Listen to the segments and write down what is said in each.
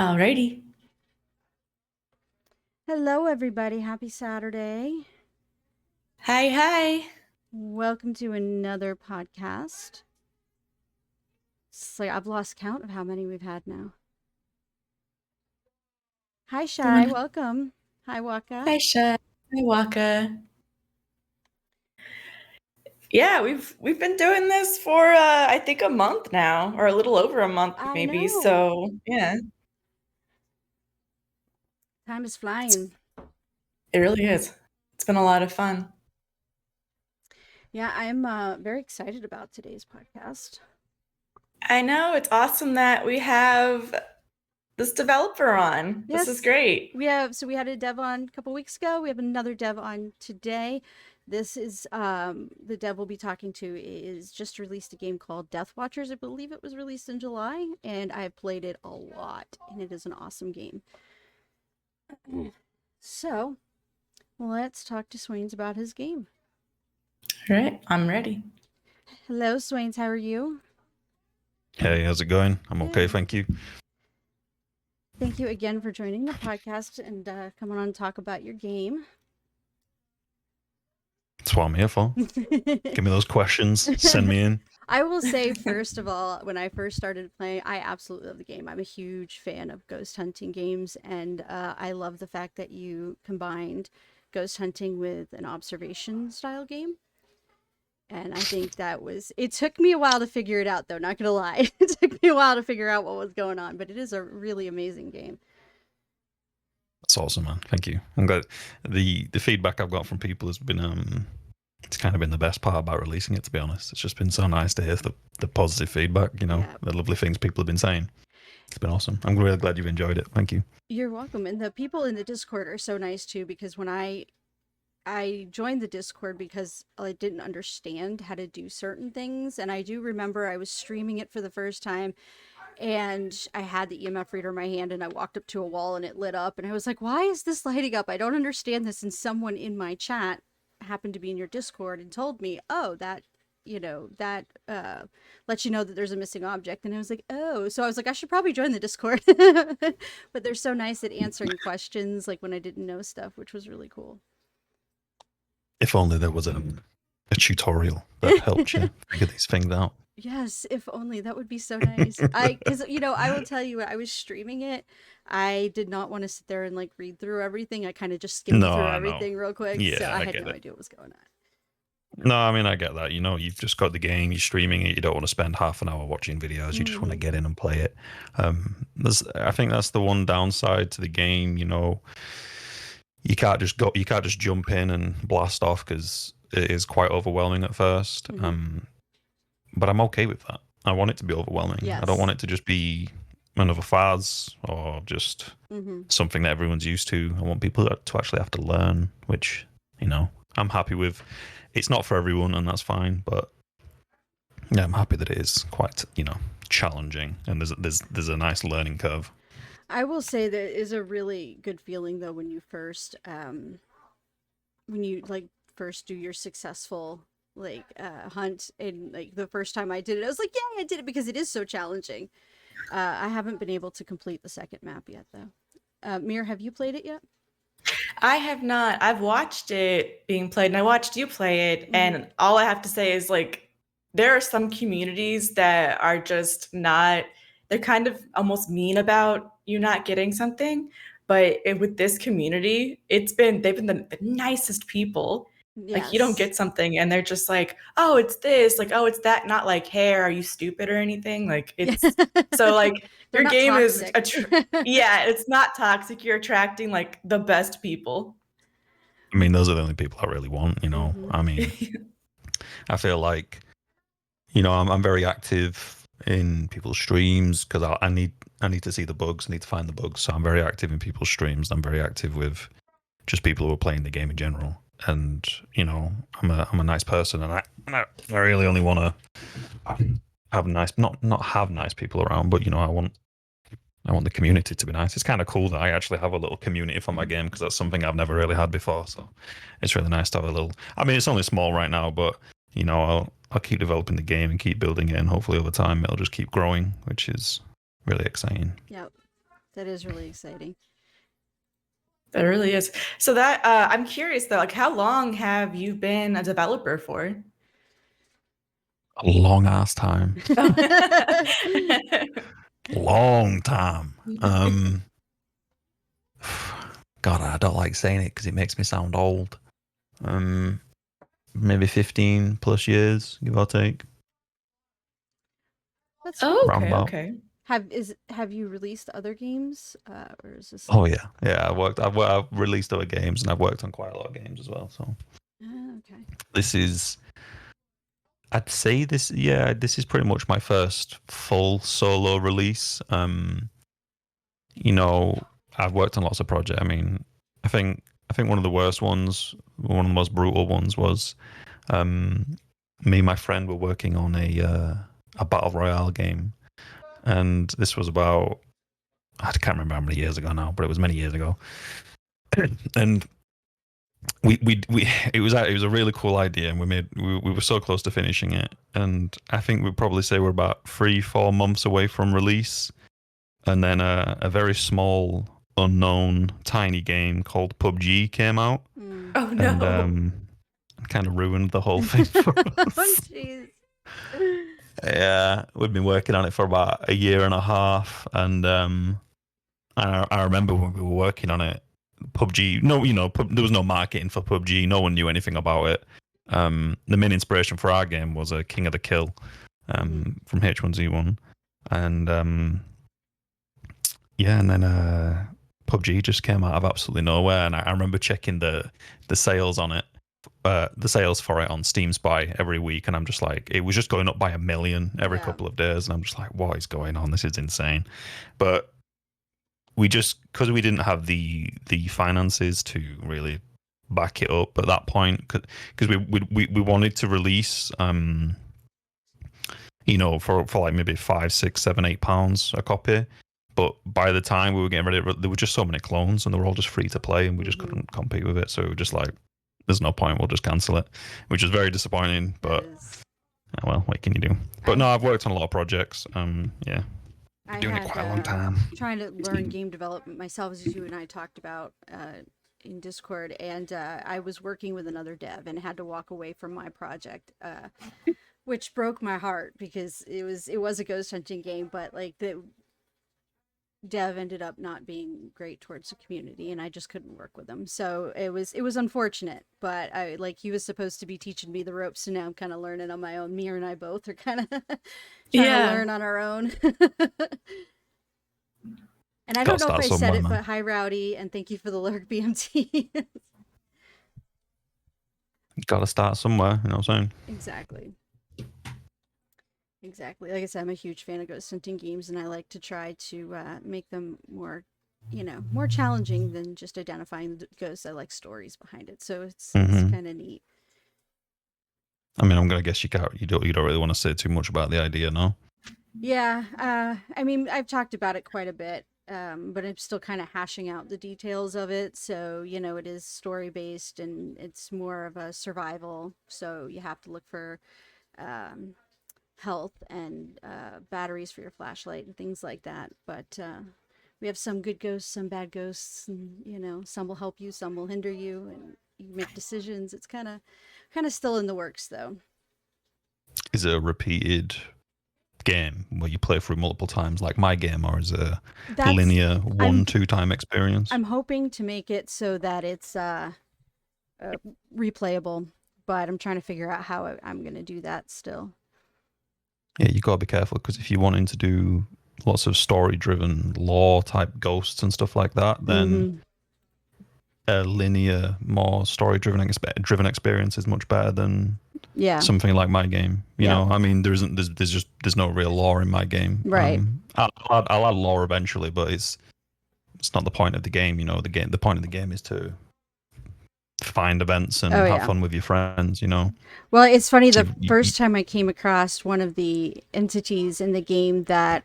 Alrighty. Hello, everybody. Happy Saturday. Hi, hi. Welcome to another podcast. It's like I've lost count of how many we've had now. Hi, Shy. Doing Welcome. Hi, Waka. Hi, Sha. Hi, Waka. Yeah, we've been doing this for I think a month now, or a little over a month I maybe. know. So yeah, Time is it's, flying. it really is. It's been a lot of fun. Yeah, I'm very excited about today's podcast. I know it's awesome that we have this developer on. This is Yes, great. we had a dev on a couple weeks ago. We have another dev on today. This is the dev we'll be talking to is just released a game called DeathWatchers. I believe it was released in July, and I've played it a lot, and it is an awesome game. So let's talk to Swains about his game. All right, I'm ready. Hello, Swains. How are you? Hey, how's it going? I'm okay, Good. thank you. Thank you again for joining the podcast and coming on to talk about your game. That's what I'm here for. Give me those questions. Send me in. I will say, first of all, when I first started playing, I absolutely love the game. I'm a huge fan of ghost hunting games, and I love the fact that you combined ghost hunting with an observation style game. And I think it took me a while to figure it out, though, not gonna lie. It took me a while to figure out what was going on, but it is a really amazing game. That's awesome, man. Thank you. I'm glad the feedback I've got from people has been it's kind of been the best part about releasing it, to be honest. It's just been so nice to hear the positive feedback, Yeah. the lovely things people have been saying. It's been awesome. I'm really glad you've enjoyed it. Thank you. You're welcome. And the people in the Discord are so nice too, because when I joined the Discord because I didn't understand how to do certain things. And I do remember I was streaming it for the first time and I had the EMF reader in my hand and I walked up to a wall and it lit up. And I was like, why is this lighting up? I don't understand this. And someone in my chat happened to be in your Discord and told me, oh, that lets you know that there's a missing object. And I was like, oh, so I was like, I should probably join the Discord. But they're so nice at answering questions like when I didn't know stuff, which was really cool. If only there was a tutorial that helped you figure these things out. Yes, if only that would be so nice. Because I will tell you, when I was streaming it, I did not want to sit there and like read through everything. I kind of just skimmed No, through I know. everything real quick, so Yeah, I I had get no it. idea what was going on. No, I mean, I get that. You've just got the game, you're streaming it, you don't want to spend half an hour watching videos, you just want to Hmm. get in and play it. I think that's the one downside to the game. You can't just jump in and blast off because it is quite overwhelming at first. Hmm. But I'm okay with that. I want it to be overwhelming. I don't want Yes. it to just be another phase or just Hmm. something that everyone's used to. I want people to actually have to learn, which, I'm happy with. It's not for everyone, and that's fine. But yeah, I'm happy that it is quite, challenging, and there's a nice learning curve. I will say that it is a really good feeling though when you like first do your successful like hunt, and like the first time I did it, I was like, yeah, I did it, because it is so challenging. I haven't been able to complete the second map yet, though. Mir, have you played it yet? I have not. I've watched it being played and I watched you play it. Hmm. And all I have to say is like, there are some communities that are just not, they're kind of almost mean about you not getting something. But with this community, they've been the nicest people. Like, you don't Yes. get something and they're just like, oh, it's this, like, oh, it's that, not like, hey, are you stupid or anything? Like, Yeah. it's so like They're your not game is toxic. yeah, it's not toxic. You're attracting like the best people. I mean, those are the only people I really want. Hmm. I mean, I feel like, I'm very active in people's streams because I need to see the bugs, I need to find the bugs. So I'm very active in people's streams. I'm very active with just people who are playing the game in general. And I'm a nice person, and I really only want to have nice, not have nice people around, but I want the community to be nice. It's kind of cool that I actually have a little community for my game because that's something I've never really had before. So it's really nice to have a little. I mean, it's only small right now, but I'll keep developing the game and keep building it, and hopefully over time it'll just keep growing, which is really exciting. Yep. That is really exciting. That really is. So that I'm curious though, like how long have you been a developer for? A long ass time. Long time. God, I don't like saying it because it makes me sound old. Maybe 15 plus years, give or take. That's Oh, cool. okay, Roundabout. okay. Have you released other games, or is this? Oh yeah, yeah. I've released other games, and I've worked on quite a lot of games as well. So Okay. this is, I'd say this, yeah, this is pretty much my first full solo release. You know, I've worked on lots of projects. I mean, I think one of the worst ones, one of the most brutal ones was, me and my friend were working on a battle royale game, and this was about, I can't remember how many years ago now, but it was many years ago. And we it was a really cool idea, and we were so close to finishing it, and I think we'd probably say we're about 3-4 months away from release, and then a very small, unknown, tiny game called PUBG came out, Oh and no. kind of ruined the whole thing for Oh us. jeez. Yeah, we'd been working on it for about a year and a half, and I remember when we were working on it, PUBG. No, there was no marketing for PUBG. No one knew anything about it. The main inspiration for our game was a King of the Kill, from H1Z1, and yeah, and then PUBG just came out of absolutely nowhere, and I remember checking the sales on it, the sales for it on Steam Spy every week, and I'm just like, it was just going up by 1 million every Yeah. couple of days, and I'm just like, what is going on? This is insane. But we just, because we didn't have the finances to really back it up at that point, because we wanted to release, for like maybe 5, 6, 7, £8 a copy. But by the time we were getting ready, there were just so many clones, and they were all just free to play, and we just couldn't compete with it. So we were just like, there's no point, we'll just cancel it, which is very disappointing. But well, what can you do? But no, I've worked on a lot of projects. Yeah, doing it quite a long time. Trying to learn game development myself, as you and I talked about in Discord, and I was working with another dev and had to walk away from my project, which broke my heart because it was a ghost hunting game, but like the dev ended up not being great towards the community, and I just couldn't work with him. So it was unfortunate, but he was supposed to be teaching me the ropes, and now I'm kind of learning on my own. Mia and I both are kind of trying to learn on our own. And I don't know if I said it, but hi Rowdy, and thank you for the lurk, BMT. Gotta start somewhere, you know what I'm saying? Exactly. Like I said, I'm a huge fan of ghost hunting games, and I like to try to make them more, more challenging than just identifying the ghosts. I like stories behind it, so it's kind of neat. I mean, I'm gonna guess you don't really want to say too much about the idea, no? Yeah, I mean, I've talked about it quite a bit, but I'm still kind of hashing out the details of it. So, it is story based, and it's more of a survival. So you have to look for health and batteries for your flashlight and things like that. But we have some good ghosts, some bad ghosts, and some will help you, some will hinder you, and you make decisions. It's kind of still in the works, though. Is it a repeated game where you play through multiple times like my game, or is it a linear 1-2 time experience? I'm hoping to make it so that it's replayable, but I'm trying to figure out how I'm going to do that still. Yeah, you gotta be careful, because if you're wanting to do lots of story-driven lore type ghosts and stuff like that, then a linear, more story-driven experience is much better than something like my game. You know, I mean, there's no real lore in my game. Right. I'll add lore eventually, but it's not the point of the game. The point of the game is to find events and have fun with your friends. Well, it's funny. The first time I came across one of the entities in the game, that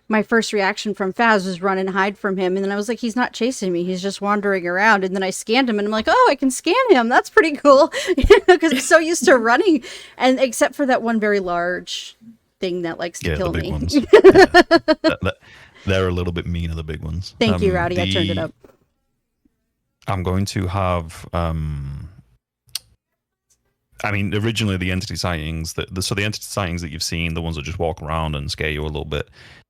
my first reaction from Faz was run and hide from him. And then I was like, he's not chasing me. He's just wandering around. And then I scanned him and I'm like, oh, I can scan him. That's pretty cool. Because I'm so used to running. And except for that one very large thing that likes to kill the big me. Ones. they're a little bit meaner, the big ones. Thank you, Rowdy. I turned it up. I'm going to have. I mean, originally the entity sightings so the entity sightings that you've seen, the ones that just walk around and scare you a little bit,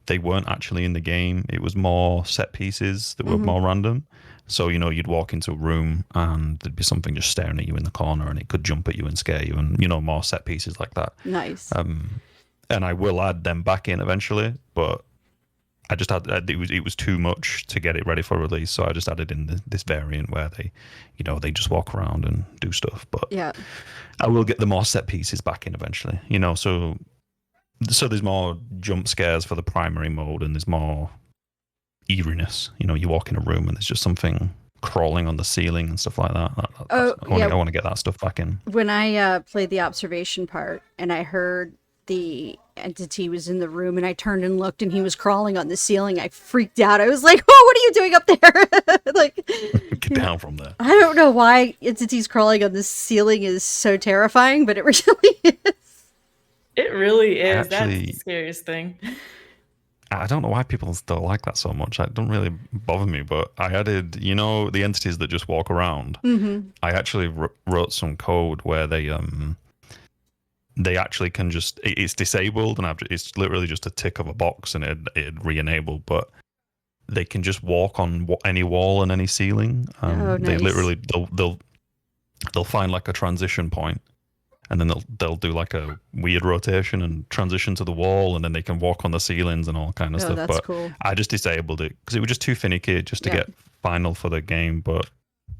they weren't actually in the game. It was more set pieces that were more random. So, you know, you'd walk into a room and there'd be something just staring at you in the corner and it could jump at you and scare you, and, you know, more set pieces like that. Nice. And I will add them back in eventually, but I just had it was too much to get it ready for release, so I just added in this variant where they, you know, they just walk around and do stuff. But yeah, I will get the more set pieces back in eventually, you know. So there's more jump scares for the primary mode, and there's more eeriness. You know, you walk in a room and there's just something crawling on the ceiling and stuff like that. I want to get that stuff back in. When I played the observation part and I heard the entity was in the room and I turned and looked and he was crawling on the ceiling, I freaked out. I was like, oh, what are you doing up there? Like, get down from there. I don't know why entities crawling on the ceiling is so terrifying, but it really is. It really is. Actually, that's the scariest thing. I don't know why people still like that so much. It don't really bother me, but I added, you know, the entities that just walk around. I actually wrote some code where they actually can just, it's disabled, and it's literally just a tick of a box and it'd re-enable, but they can just walk on any wall and any ceiling. Nice. They literally, they'll find like a transition point, and then they'll do like a weird rotation and transition to the wall, and then they can walk on the ceilings and all kind of stuff. That's but cool. I just disabled it because it was just too finicky just to get final for the game, but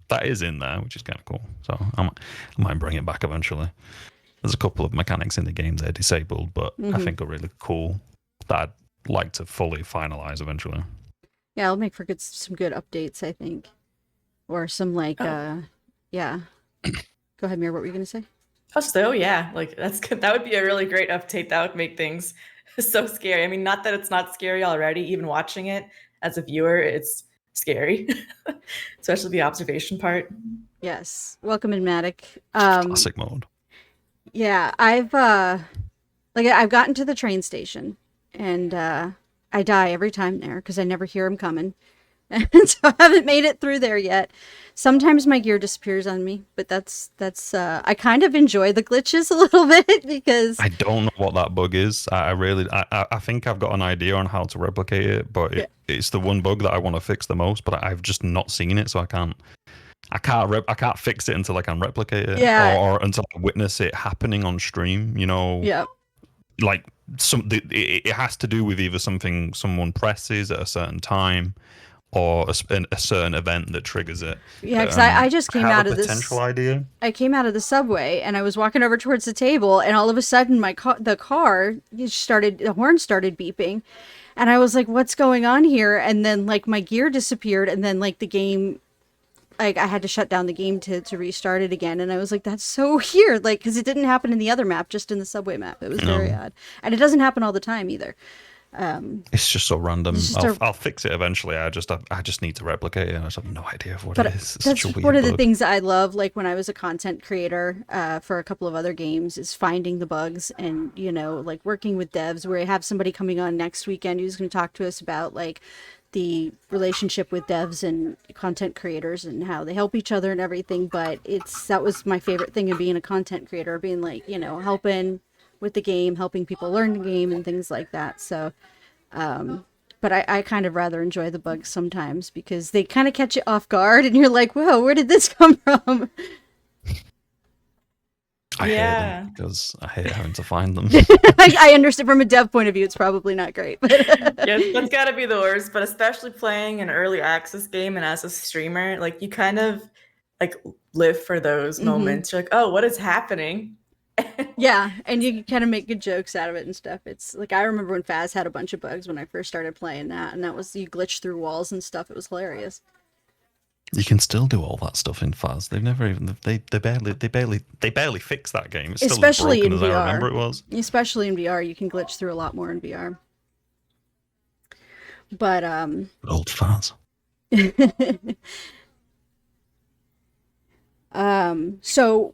that is in there, which is kind of cool. So I might bring it back eventually. There's a couple of mechanics in the game that are disabled, but I think are really cool that I'd like to fully finalize eventually. Yeah, it'll make for some good updates, I think. Or some like, yeah. Go ahead, Mir, what were you going to say? Oh, so yeah, like that would be a really great update. That would make things so scary. I mean, not that it's not scary already, even watching it as a viewer, it's scary, especially the observation part. Yes. Welcome in, Matic. Classic mode. Yeah, I've gotten to the train station, and I die every time there because I never hear them coming, and so I haven't made it through there yet. Sometimes my gear disappears on me, but that's I kind of enjoy the glitches a little bit because I don't know what that bug is. I think I've got an idea on how to replicate it, but it's the one bug that I want to fix the most, but I've just not seen it, so I can't fix it until I can replicate it, or until I witness it happening on stream. You know, like it has to do with either something someone presses at a certain time, or a certain event that triggers it. Yeah, because I just came out of this potential idea. I came out of the subway and I was walking over towards the table, and all of a sudden the horn started beeping, and I was like, "What's going on here?" And then like my gear disappeared, and then like the game. I had to shut down the game to restart it again, and I was like, "That's so weird!" Like, because it didn't happen in the other map, just in the subway map. It was very odd, and it doesn't happen all the time either. It's just so random. I'll fix it eventually. I just need to replicate it, and I just have no idea of what it is. It's that's such a weird one of the bug. things I love. Like when I was a content creator for a couple of other games, is finding the bugs and like working with devs. Where I have somebody coming on next weekend who's going to talk to us about like the relationship with devs and content creators and how they help each other and everything. But that was my favorite thing of being a content creator, being like, helping with the game, helping people learn the game and things like that. So, but I kind of rather enjoy the bugs sometimes because they kind of catch you off guard and you're like, whoa, where did this come from? I hate them because I hate having to find them. I understand from a dev point of view, it's probably not great. But yeah, that's gotta be the worst. But especially playing an early access game and as a streamer, like you kind of like live for those moments. You're like, oh, what is happening? Yeah, and you kind of make good jokes out of it and stuff. It's like I remember when Faz had a bunch of bugs when I first started playing that, and that was you glitch through walls and stuff. It was hilarious. You can still do all that stuff in Faz. They've never even they barely fixed that game. It's still especially as broken in as VR. I remember it was. Especially in VR, you can glitch through a lot more in VR. But Old Faz. So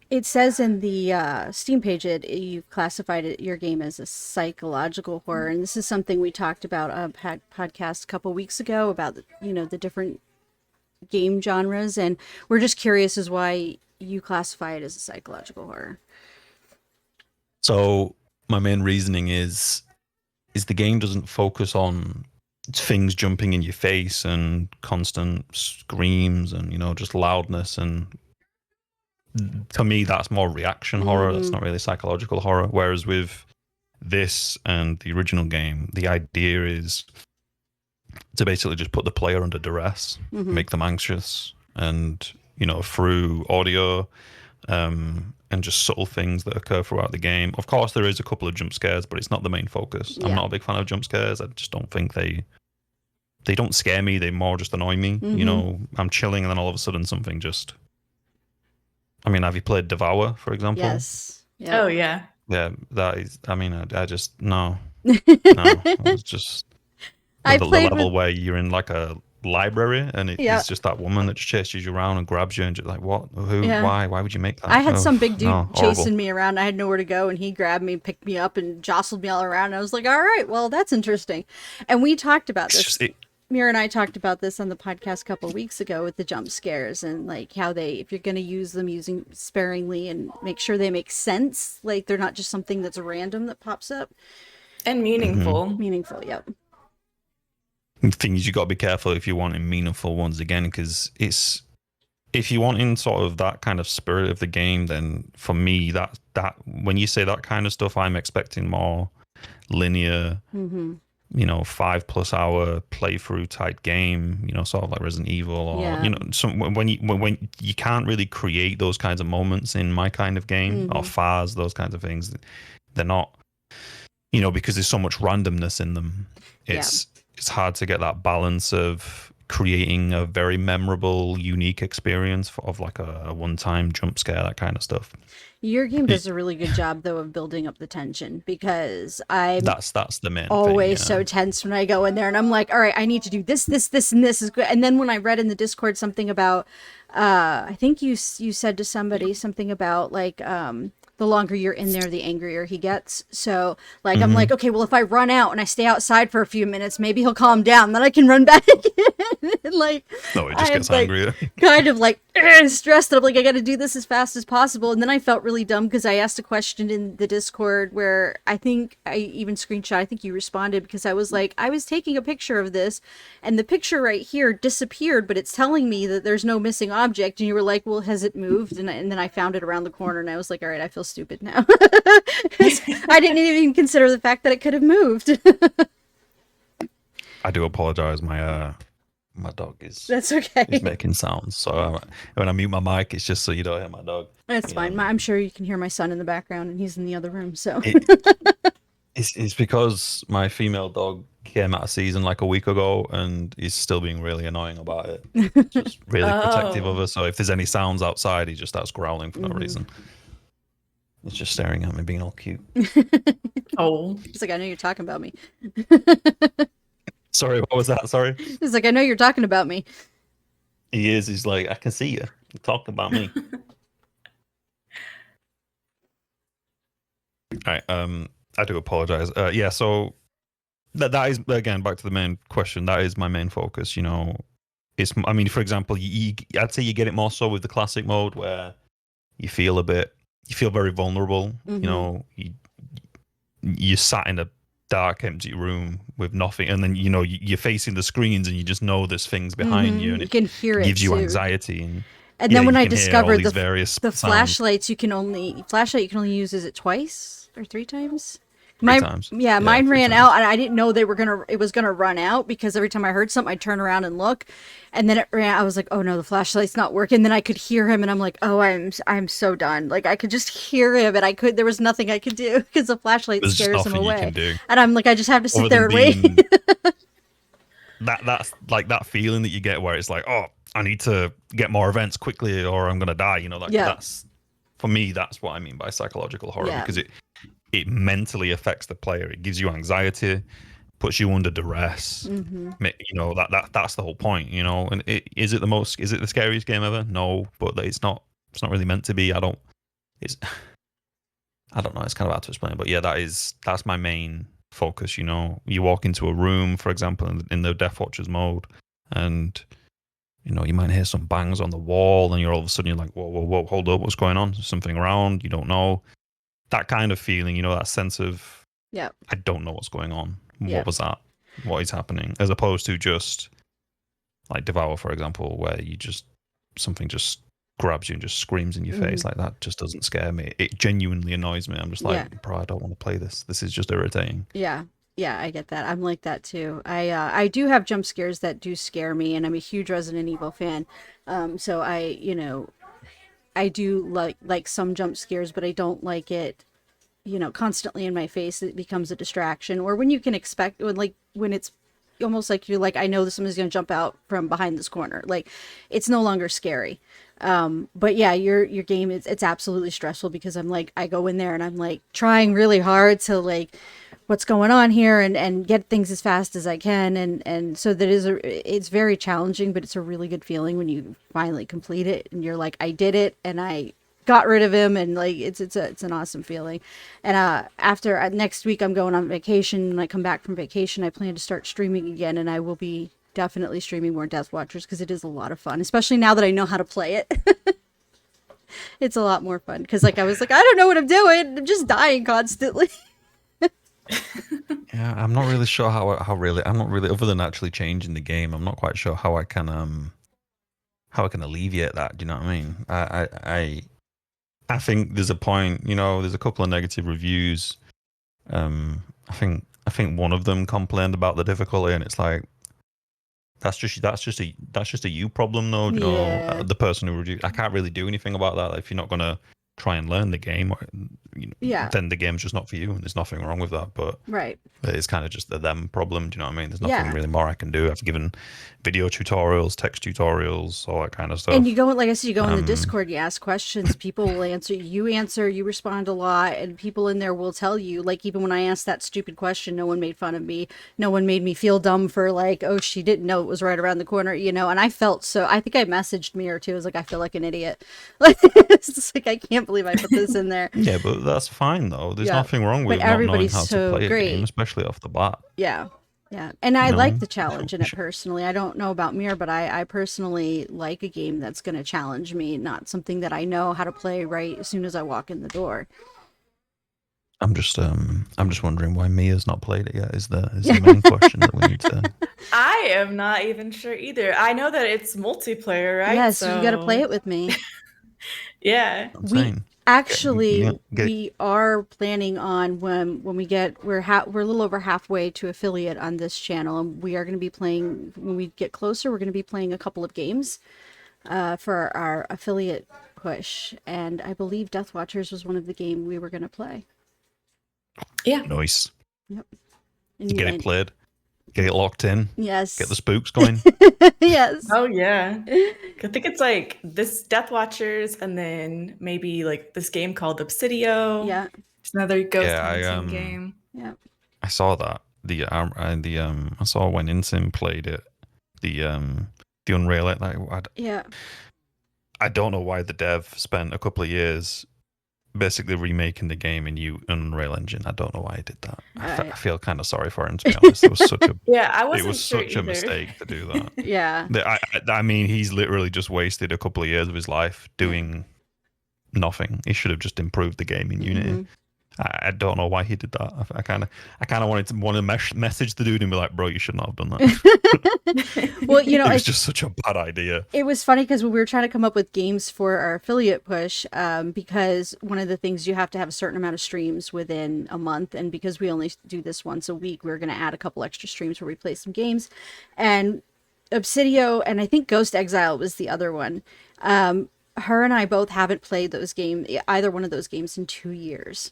it says in the Steam page you've classified your game as a psychological horror, and this is something we talked about on a podcast a couple weeks ago about the different game genres, and we're just curious as why you classify it as a psychological horror. So my main reasoning is the game doesn't focus on things jumping in your face and constant screams and just loudness, and to me that's more reaction horror. That's not really psychological horror. Whereas with this and the original game, the idea is to basically just put the player under duress, make them anxious, and through audio and just subtle things that occur throughout the game. Of course, there is a couple of jump scares, but it's not the main focus. I'm not a big fan of jump scares. I just don't think they don't scare me. They more just annoy me. I'm chilling, and then all of a sudden something just. I mean, have you played Devour, for example? Yes. Yep. Oh yeah. Yeah, that is. I mean, I just no. It was just the level where you're in like a library and it's just that woman that just chases you around and grabs you and just like, what, who, why would you make that? I had some big dude chasing me around. I had nowhere to go, and he grabbed me, picked me up, and jostled me all around. And I was like, all right, well, that's interesting. And we talked about this. Mira and I talked about this on the podcast a couple of weeks ago with the jump scares and like how if you're going to use them, using sparingly and make sure they make sense. Like they're not just something that's random that pops up. And meaningful. Meaningful, yep. The thing is, you got to be careful if you're wanting meaningful ones again, because if you're wanting sort of that kind of spirit of the game, then for me, that when you say that kind of stuff, I'm expecting more linear, 5+ hour playthrough type game, sort of like Resident Evil, or when you can't really create those kinds of moments in my kind of game or FARs, those kinds of things, they're not, because there's so much randomness in them. It's hard to get that balance of creating a very memorable, unique experience of like a one-time jump scare, that kind of stuff. Your game does a really good job, though, of building up the tension, because that's the main always thing, so tense when I go in there, and I'm like, all right, I need to do this, and this is good. And then when I read in the Discord something about, I think you said to somebody something about like, the longer you're in there, the angrier he gets. So like, I'm like, okay, well, if I run out and I stay outside for a few minutes, maybe he'll calm down. Then I can run back in. Like, no, it just gets angrier. Kind of like stressed. I'm like, I got to do this as fast as possible. And then I felt really dumb because I asked a question in the Discord where I think I even screenshot. I think you responded because I was like, I was taking a picture of this, and the picture right here disappeared, but it's telling me that there's no missing object. And you were like, well, has it moved? And then I found it around the corner, and I was like, all right, I feel stupid now. I didn't even consider the fact that it could have moved. I do apologize. My dog is making sounds, so when I mute my mic, it's just so you don't hear my dog. That's fine. I'm sure you can hear my son in the background, and he's in the other room. So it's because my female dog came out of season like a week ago, and he's still being really annoying about it. Just really protective of her. So if there's any sounds outside, he just starts growling for no reason. He's just staring at me, being all cute. Oh, he's like, I know you're talking about me. Sorry, what was that? Sorry. He's like, I know you're talking about me. He is. He's like, I can see you. You're talking about me. All right. I do apologize. Yeah. So that is, again, back to the main question. That is my main focus. It's. I mean, for example, I'd say you get it more so with the classic mode where you feel very vulnerable. You sat in a dark, empty room with nothing, and then you're facing the screens, and you just know there's things behind you, and you can hear it. Gives you anxiety. And then when I discovered the flashlight you can only use, is it twice or 3 times? Times. Yeah, mine ran out, and I didn't know it was gonna run out, because every time I heard something, I'd turn around and look, and then it ran. I was like, oh no, the flashlight's not working. Then I could hear him, and I'm like, oh, I'm so done. Like, I could just hear him, and there was nothing I could do because the flashlight scares him away. And I'm like, I just have to sit there and wait. That's like that feeling that you get where it's like, oh, I need to get more events quickly, or I'm gonna die. That's, for me, that's what I mean by psychological horror, because it mentally affects the player. It gives you anxiety. puts you under duress. Mm-hmm. You know, that's the whole point, you know. And is it the scariest game ever? No, but it's not really meant to be. I don't know, it's kind of hard to explain, but yeah, that's my main focus, you know. You walk into a room, for example, in the DeathWatchers mode, and you know, you might hear some bangs on the wall, and you're all of a sudden you're like, whoa, hold up, what's going on? There's something around, you don't know. That kind of feeling, you know, that sense of, I don't know what's going on. What was that? What is happening? As opposed to just like Devour, for example, where something just grabs you and just screams in your face. Like, that just doesn't scare me. It genuinely annoys me. I'm just like, bro, I don't want to play this. This is just irritating. Yeah, I get that. I'm like that too. I do have jump scares that do scare me, and I'm a huge Resident Evil fan. So I do like some jump scares, but I don't like it, you know, constantly in my face. It becomes a distraction. Or when you can expect, when it's almost like you're like, I know that somebody's going to jump out from behind this corner. Like, it's no longer scary. But yeah, your game it's absolutely stressful, because I'm like, I go in there and I'm like trying really hard to like, what's going on here, and get things as fast as I can. And so it's very challenging, but it's a really good feeling when you finally complete it and you're like, I did it and I got rid of him, and like it's an awesome feeling. And after next week I'm going on vacation. When I come back from vacation, I plan to start streaming again, and I will be definitely streaming more DeathWatchers, because it is a lot of fun, especially now that I know how to play it. It's a lot more fun, because like I was like, I don't know what I'm doing, I'm just dying constantly. Yeah, I'm not really sure how I'm not really, other than actually changing the game, I'm not quite sure how I can alleviate that. Do you know what I mean? I think there's a point, you know, there's a couple of negative reviews. I think one of them complained about the difficulty, and it's like, that's just a you problem, though. You know, the person who reviewed, I can't really do anything about that. If you're not gonna try and learn the game, then the game's just not for you, and there's nothing wrong with that. But it's kind of just the them problem. Do you know what I mean? There's nothing really more I can do. I've given video tutorials, text tutorials, all that kind of stuff. And you go, like I said, you go in the Discord, you ask questions, people will answer, you respond a lot, and people in there will tell you, like, even when I asked that stupid question, no one made fun of me. No one made me feel dumb for like, oh, she didn't know it was right around the corner, you know. And I felt I think I messaged me or two. I was like, I feel like an idiot. Like, it's just like, I can't believe I put this in there. Yeah, but that's fine though. There's nothing wrong with not knowing how to play a game, especially off the bat. Yeah. And I like the challenge in it personally. I don't know about Mir, but I personally like a game that's going to challenge me, not something that I know how to play right as soon as I walk in the door. I'm just wondering why Mia's not played it yet. Is the main question that we need to. I am not even sure either. I know that it's multiplayer, right? Yes, so you got to play it with me. Yeah. We are planning on when we get we're a little over halfway to affiliate on this channel, and we are going to be playing, when we get closer, we're going to be playing a couple of games for our affiliate push, and I believe DeathWatchers was one of the game we were going to play. Yeah. Nice. Yep. And get it played. Get it locked in. Yes. Get the spooks going. Yes. Oh yeah. I think it's like this DeathWatchers, and then maybe like this game called Obsidio. Yeah. It's another ghost hunting game. Yeah. I saw that. I saw when Insim played it. The Unreal. I don't know why the dev spent a couple of years basically remaking the game in Unreal Engine. I don't know why he did that. I feel kind of sorry for him, to be honest. It was such a a mistake to do that. Yeah. I mean, he's literally just wasted a couple of years of his life doing nothing. He should have just improved the game in Unity. I don't know why he did that. I kind of wanted to message the dude and be like, bro, you should not have done that. Well, you know, it was just such a bad idea. It was funny because we were trying to come up with games for our affiliate push, because one of the things, you have to have a certain amount of streams within a month, and because we only do this once a week, we're going to add a couple extra streams where we play some games. And Obsidio, and I think Ghost Exile was the other one. Her and I both haven't played either one of those games in 2 years.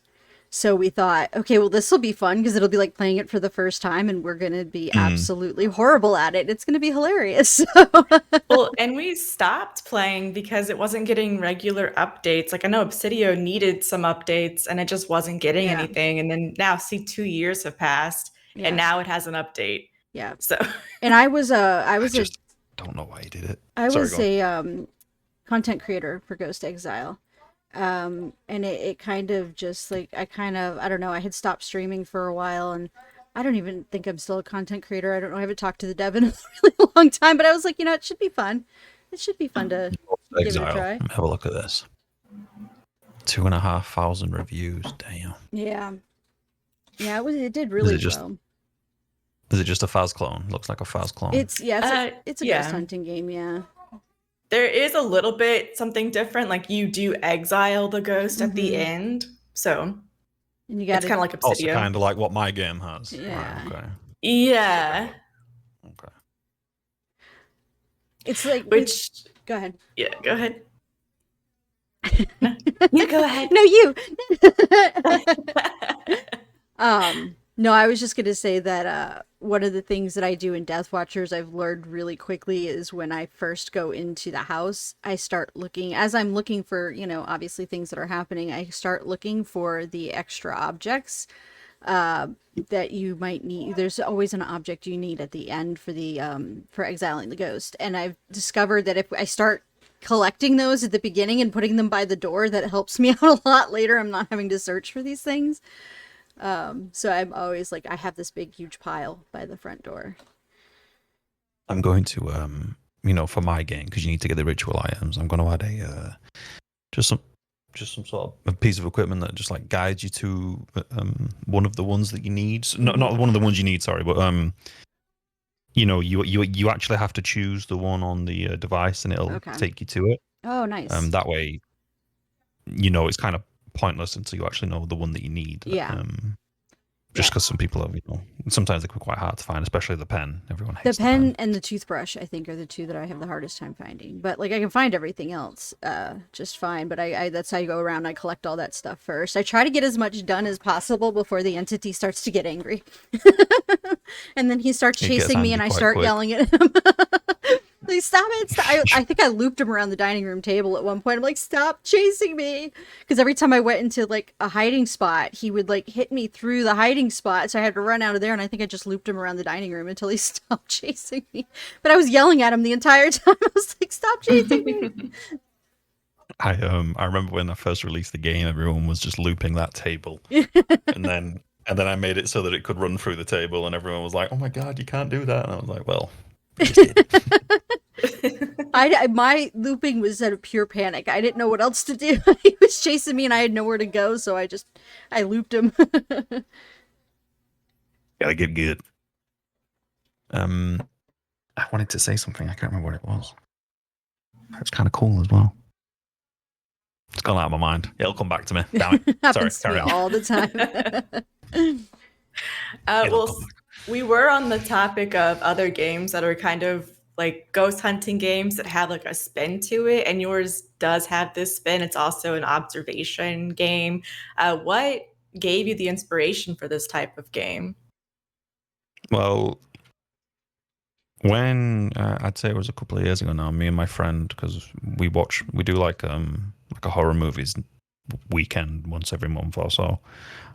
So we thought, okay, well, this will be fun because it'll be like playing it for the first time, and we're going to be absolutely horrible at it. It's going to be hilarious. Well, and we stopped playing because it wasn't getting regular updates. Like, I know Obsidio needed some updates, and it just wasn't getting anything. And then now, 2 years have passed, and now it has an update. Yeah. So And I was just don't know why he did it. I Sorry, was go on. a content creator for Ghost Exile. And it kind of just like I don't know, I had stopped streaming for a while, and I don't even think I'm still a content creator. I don't know, I haven't talked to the dev in a really long time, but I was like, you know, it should be fun. It should be fun to give it a try. Exile. Have a look at this. 2,500 reviews. Damn. Yeah. Yeah, it did really well. Is it just a Faz clone? Looks like a Faz clone. It's a ghost hunting game, yeah. There is a little bit something different. Like you do exile the ghost at the end, so and you got it's kind of like Obsidio. Also, kind of like what my game has. Yeah. Right, okay. Yeah. Okay. It's like Go ahead. Yeah, go ahead. No. You go ahead. No, you. No, I was just gonna say that one of the things that I do in DeathWatchers I've learned really quickly is when I first go into the house, I start looking, as I'm looking for, you know, obviously things that are happening, I start looking for the extra objects that you might need. There's always an object you need at the end for the for exiling the ghost, and I've discovered that if I start collecting those at the beginning and putting them by the door, that helps me out a lot later. I'm not having to search for these things. So I'm always like, I have this big, huge pile by the front door. I'm going to, you know, for my game, because you need to get the ritual items, I'm going to add a, just some sort of a piece of equipment that just like guides you to one of the ones that you need. Not one of the ones you need, sorry, but you know, you actually have to choose the one on the device, and it'll take you to it. Oh, nice. That way, you know, it's kind of pointless until you actually know the one that you need. Yeah. Just because some people have, you know, sometimes they can be quite hard to find, especially the pen. Everyone hates the pen and the toothbrush, I think, are the two that I have the hardest time finding. But like, I can find everything else just fine. But I that's how you go around. I collect all that stuff first. I try to get as much done as possible before the entity starts to get angry. And then he starts chasing me, and I start yelling at him. Please stop it. Stop. I think I looped him around the dining room table at one point. I'm like, stop chasing me. Because every time I went into like a hiding spot, he would like hit me through the hiding spot. So I had to run out of there. And I think I just looped him around the dining room until he stopped chasing me. But I was yelling at him the entire time. I was like, stop chasing me. I remember when I first released the game, everyone was just looping that table. and then I made it so that it could run through the table, and everyone was like, oh my God, you can't do that. And I was like, well, my looping was out of pure panic. I didn't know what else to do. He was chasing me and I had nowhere to go, so I looped him. Gotta get good. I wanted to say something. I can't remember what it was. It's kind of cool as well. It's gone out of my mind. It'll come back to me. Damn it. Sorry, carry on. All the time. Well, we were on the topic of other games that are kind of like ghost hunting games that have like a spin to it, and yours does have this spin. It's also an observation game. What gave you the inspiration for this type of game? Well, when I'd say it was a couple of years ago now, me and my friend, because we do like a horror movies weekend once every month or so,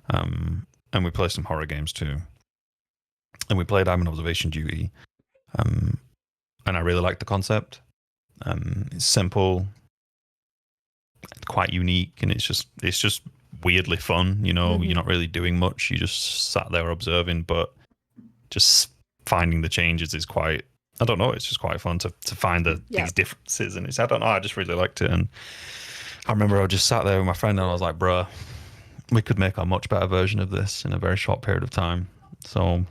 and we play some horror games too. And we played I'm an Observation Duty, and I really like the concept. It's simple, it's quite unique, and it's just weirdly fun. You know, You're not really doing much. You just sat there observing, but just finding the changes is quite. I don't know. It's just quite fun to find these differences, and I don't know. I just really liked it, and I remember I just sat there with my friend, and I was like, "Bruh, we could make a much better version of this in a very short period of time." So,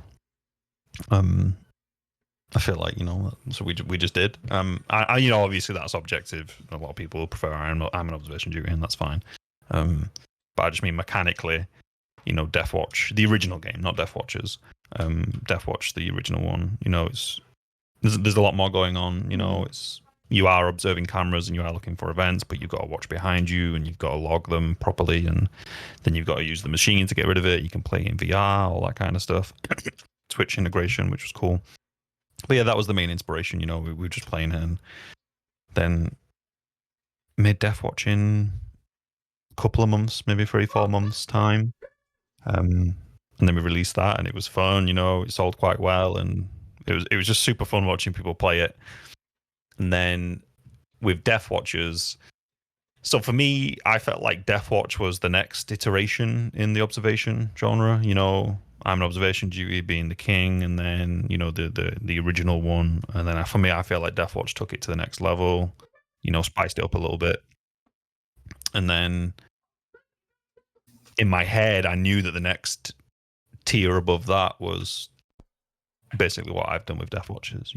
I feel like, you know, so we just did. I you know, obviously that's objective. A lot of people prefer I'm an Observation Duty, and that's fine. But I just mean mechanically, you know, Deathwatch, the original game, not DeathWatchers. Deathwatch, the original one. You know, there's a lot more going on. You know, you are observing cameras and you are looking for events, but you've got to watch behind you and you've got to log them properly, and then you've got to use the machine to get rid of it. You can play in VR, all that kind of stuff. Twitch integration, which was cool. But yeah, that was the main inspiration. You know, we were just playing it, and then made Deathwatch in a couple of months, maybe 3-4 months time. and then we released that, and it was fun. It sold quite well, and it was just super fun watching people play it. And then with DeathWatchers, so for me, I felt like Deathwatch was the next iteration in the observation genre. I'm an observation duty being the king, and then the original one, and then for me, I feel like Deathwatch took it to the next level. Spiced it up a little bit, and then in my head, I knew that the next tier above that was basically what I've done with Deathwatchers.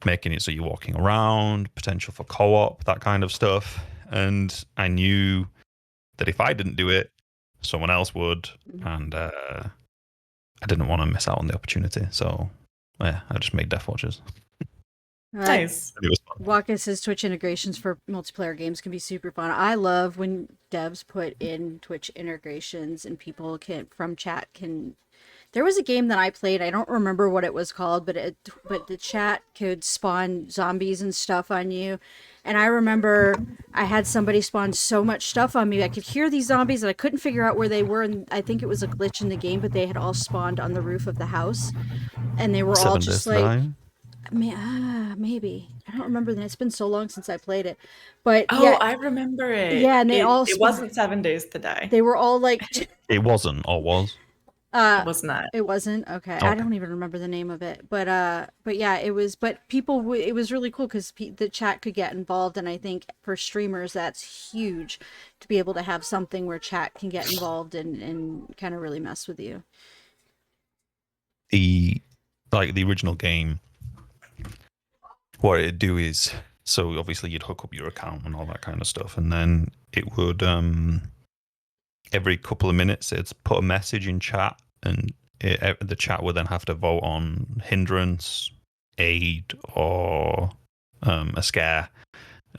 Making it so you're walking around, potential for co-op, that kind of stuff. And I knew that if I didn't do it, someone else would, and I didn't want to miss out on the opportunity. So yeah, I just made Deathwatchers. Nice. It was fun. Waka says Twitch integrations for multiplayer games can be super fun. I love when devs put in Twitch integrations and people from chat can. There was a game that I played. I don't remember what it was called, but the chat could spawn zombies and stuff on you. And I remember I had somebody spawn so much stuff on me. I could hear these zombies and I couldn't figure out where they were. And I think it was a glitch in the game, but they had all spawned on the roof of the house, and they were all 7 Days just to like. Die? Maybe. I don't remember that. It's been so long since I played it. But Oh, I remember it. Yeah, and it wasn't 7 Days to Die. They were all like It wasn't, or was? It was not. It wasn't. Okay. I don't even remember the name of it. But yeah, it was, but people it was really cool cuz the chat could get involved, and I think for streamers that's huge to be able to have something where chat can get involved and kind of really mess with you. The original game, what it'd do is, so obviously you'd hook up your account and all that kind of stuff, and then it would every couple of minutes it'd put a message in chat, and the chat would then have to vote on hindrance, aid, or a scare.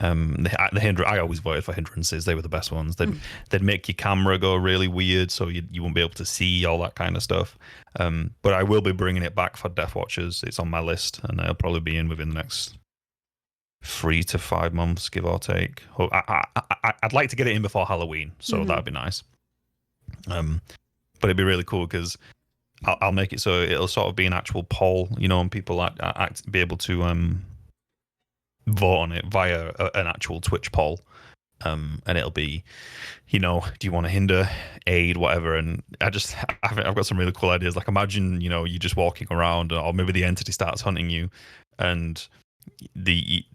The hindrance, I always voted for hindrances. They were the best ones. They'd make your camera go really weird, so you won't be able to see all that kind of stuff. But I will be bringing it back for Deathwatchers. It's on my list, and it'll probably be in within the next 3 to 5 months, give or take. I'd like to get it in before Halloween, so that'd be nice. But it'd be really cool because I'll make it so it'll sort of be an actual poll, and people be able to vote on it via an actual Twitch poll, and it'll be, do you want to hinder, aid, whatever. And I've got some really cool ideas. Like, imagine you just walking around, or maybe the entity starts hunting you, and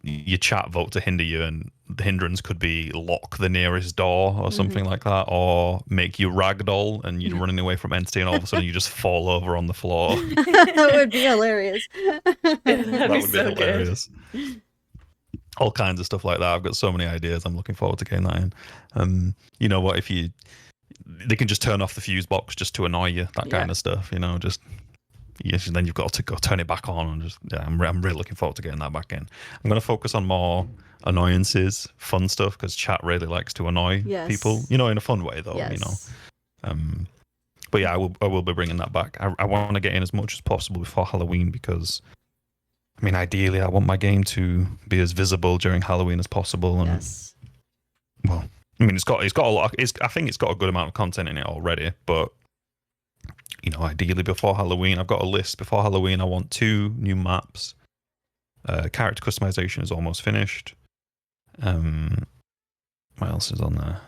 your chat vote to hinder you, and the hindrance could be lock the nearest door or something like that, or make you ragdoll and you're running away from entity, and all of a sudden you just fall over on the floor. That would be hilarious. That would be so hilarious. All kinds of stuff like that. I've got so many ideas. I'm looking forward to getting that in. You know what? They can just turn off the fuse box just to annoy you. That kind of stuff. Just. Yes, and then you've got to go turn it back on, and I'm really looking forward to getting that back in. I'm going to focus on more annoyances, fun stuff, because chat really likes to annoy people. In a fun way, though. Yes. But yeah, I will be bringing that back. I want to get in as much as possible before Halloween, because ideally, I want my game to be as visible during Halloween as possible. And well, it's got a lot. I think it's got a good amount of content in it already, but. Ideally before Halloween, I've got a list. Before Halloween, I want 2 new maps. Character customization is almost finished. What else is on there?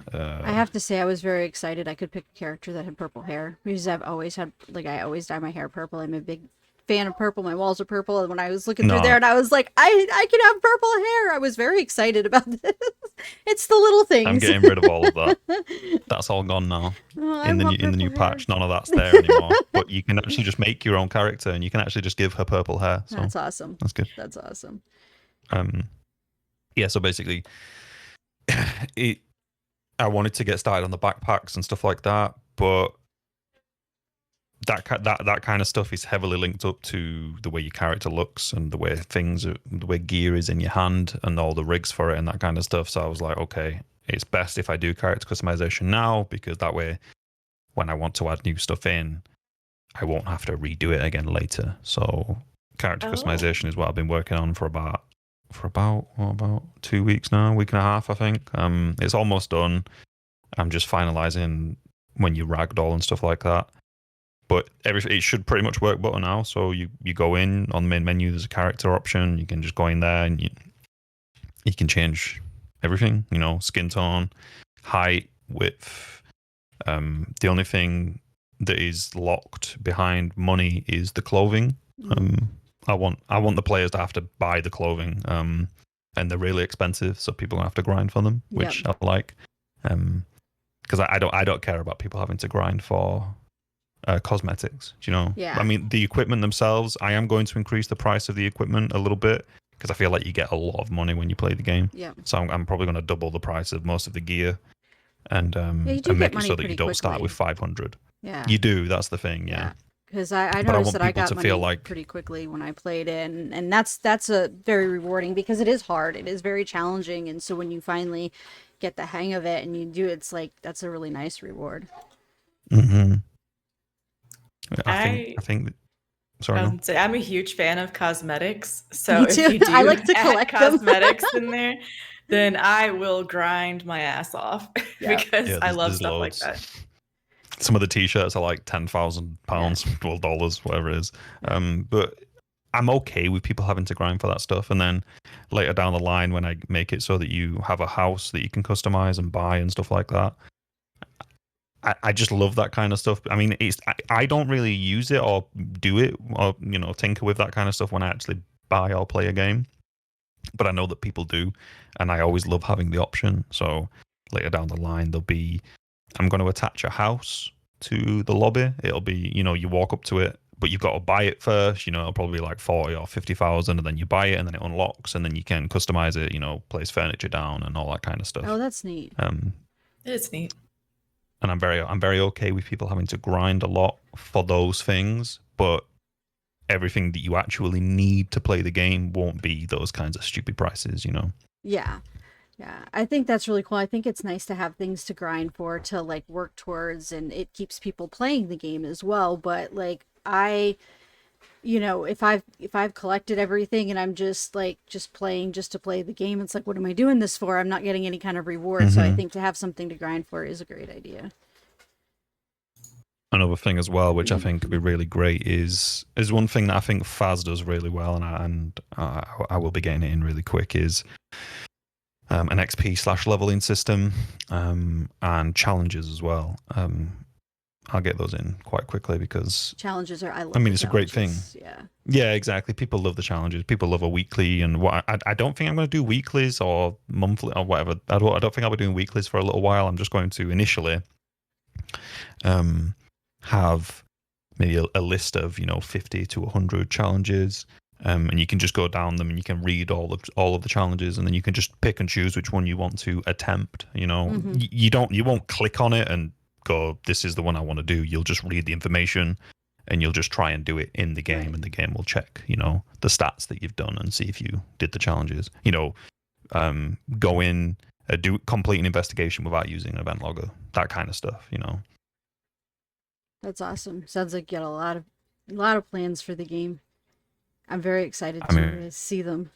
I have to say, I was very excited I could pick a character that had purple hair, because I've always had, I always dye my hair purple. I'm a big fan of purple. My walls are purple, and when I was looking through there, and I was like, I can have purple hair. I was very excited about this. It's the little things. I'm getting rid of all of that. That's all gone now. In the new patch, none of that's there anymore. But you can actually just make your own character, and you can actually just give her purple hair. So that's awesome. That's good. That's awesome. Yeah. So basically, I wanted to get started on the backpacks and stuff like that, but that kind of stuff is heavily linked up to the way your character looks and the way gear is in your hand and all the rigs for it and that kind of stuff. So I was like, okay, it's best if I do character customization now, because that way, when I want to add new stuff in, I won't have to redo it again later. So character customization is what I've been working on for about 2 weeks now, week and a half, I think. It's almost done. I'm just finalizing when you ragdoll and stuff like that. but it should pretty much work better now. So you go in on the main menu. There's a character option. You can just go in there and you can change everything. You know, skin tone, height, width. The only thing that is locked behind money is the clothing. I want the players to have to buy the clothing. And they're really expensive, so people have to grind for them, which I like. Because I don't care about people having to grind for cosmetics. Do you know? Yeah. I mean, the equipment themselves. I am going to increase the price of the equipment a little bit because I feel like you get a lot of money when you play the game. Yeah. So I'm probably going to double the price of most of the gear, and Yeah, you do and get make it money so that pretty you don't start quickly. with 500. Yeah. You do. That's the thing. Yeah. Because I But I noticed want that I people got to money feel like pretty quickly when I played it, and that's a very rewarding because it is hard. It is very challenging, and so when you finally get the hang of it and you do, it's like that's a really nice reward. hmm I I think. Sorry, no. say I'm a huge fan of cosmetics. So Me if too. you do I like to add collect them. cosmetics in there, then I will grind my ass off Yeah. because Yeah, I love there's stuff like loads. that. Some of the t-shirts are like £10,000, well, dollars, whatever it is. But I'm okay with people having to grind for that stuff. And then later down the line, when I make it so that you have a house that you can customize and buy and stuff like that, I just love that kind of stuff. I mean, I don't really use it or do it or tinker with that kind of stuff when I actually buy or play a game. But I know that people do, and I always love having the option. So later down the line, I'm going to attach a house to the lobby. It'll be, you walk up to it, but you've got to buy it first. It'll probably be like 40 or 50,000, and then you buy it, and then it unlocks, and then you can customize it. Place furniture down and all that kind of stuff. Oh, that's neat. It's neat. And I'm very okay with people having to grind a lot for those things, but everything that you actually need to play the game won't be those kinds of stupid prices. Yeah. Yeah, I think that's really cool. I think it's nice to have things to grind for, to like work towards, and it keeps people playing the game as well. But like if I've collected everything and I'm just playing just to play the game, it's like, what am I doing this for? I'm not getting any kind of reward. So I think to have something to grind for is a great idea. Another thing as well, which I think could be really great, is one thing that I think Faz does really well, and I will be getting it in really quick, is an XP/leveling system, and challenges as well. I'll get those in quite quickly because challenges are, it's a great thing. Yeah, exactly. People love the challenges. People love a weekly, and I don't think I'm going to do weeklies or monthly or whatever. I don't think I'll be doing weeklies for a little while. I'm just going to initially have maybe a list of 50 to 100 challenges. And you can just go down them and you can read all of the challenges, and then you can just pick and choose which one you want to attempt. You won't click on it and go, this is the one I want to do. You'll just read the information and you'll just try and do it in the game, right. And the game will check, the stats that you've done and see if you did the challenges. Go in, complete an investigation without using an event logger, that kind of stuff. That's awesome. Sounds like you got a lot of plans for the game. I'm very excited to see them.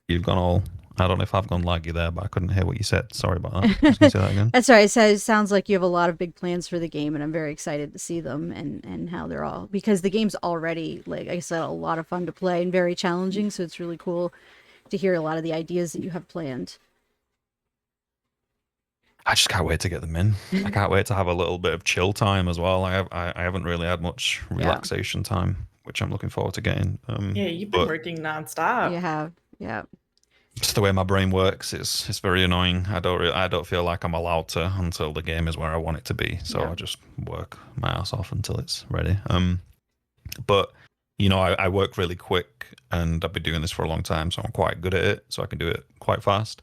You've gone all... I don't know if I've gone laggy there, but I couldn't hear what you said. Sorry about that. Can you say that again? That's right. It sounds like you have a lot of big plans for the game, and I'm very excited to see them and how they're all... Because the game's already, like I said, a lot of fun to play and very challenging, so it's really cool to hear a lot of the ideas that you have planned. I just can't wait to get them in. I can't wait to have a little bit of chill time as well. I haven't really had much relaxation time, which I'm looking forward to getting. Yeah, you've been working nonstop. You have, yeah. Just the way my brain works, it's very annoying. I don't feel like I'm allowed to until the game is where I want it to be. So I just work my ass off until it's ready. But I work really quick, and I've been doing this for a long time, so I'm quite good at it. So I can do it quite fast.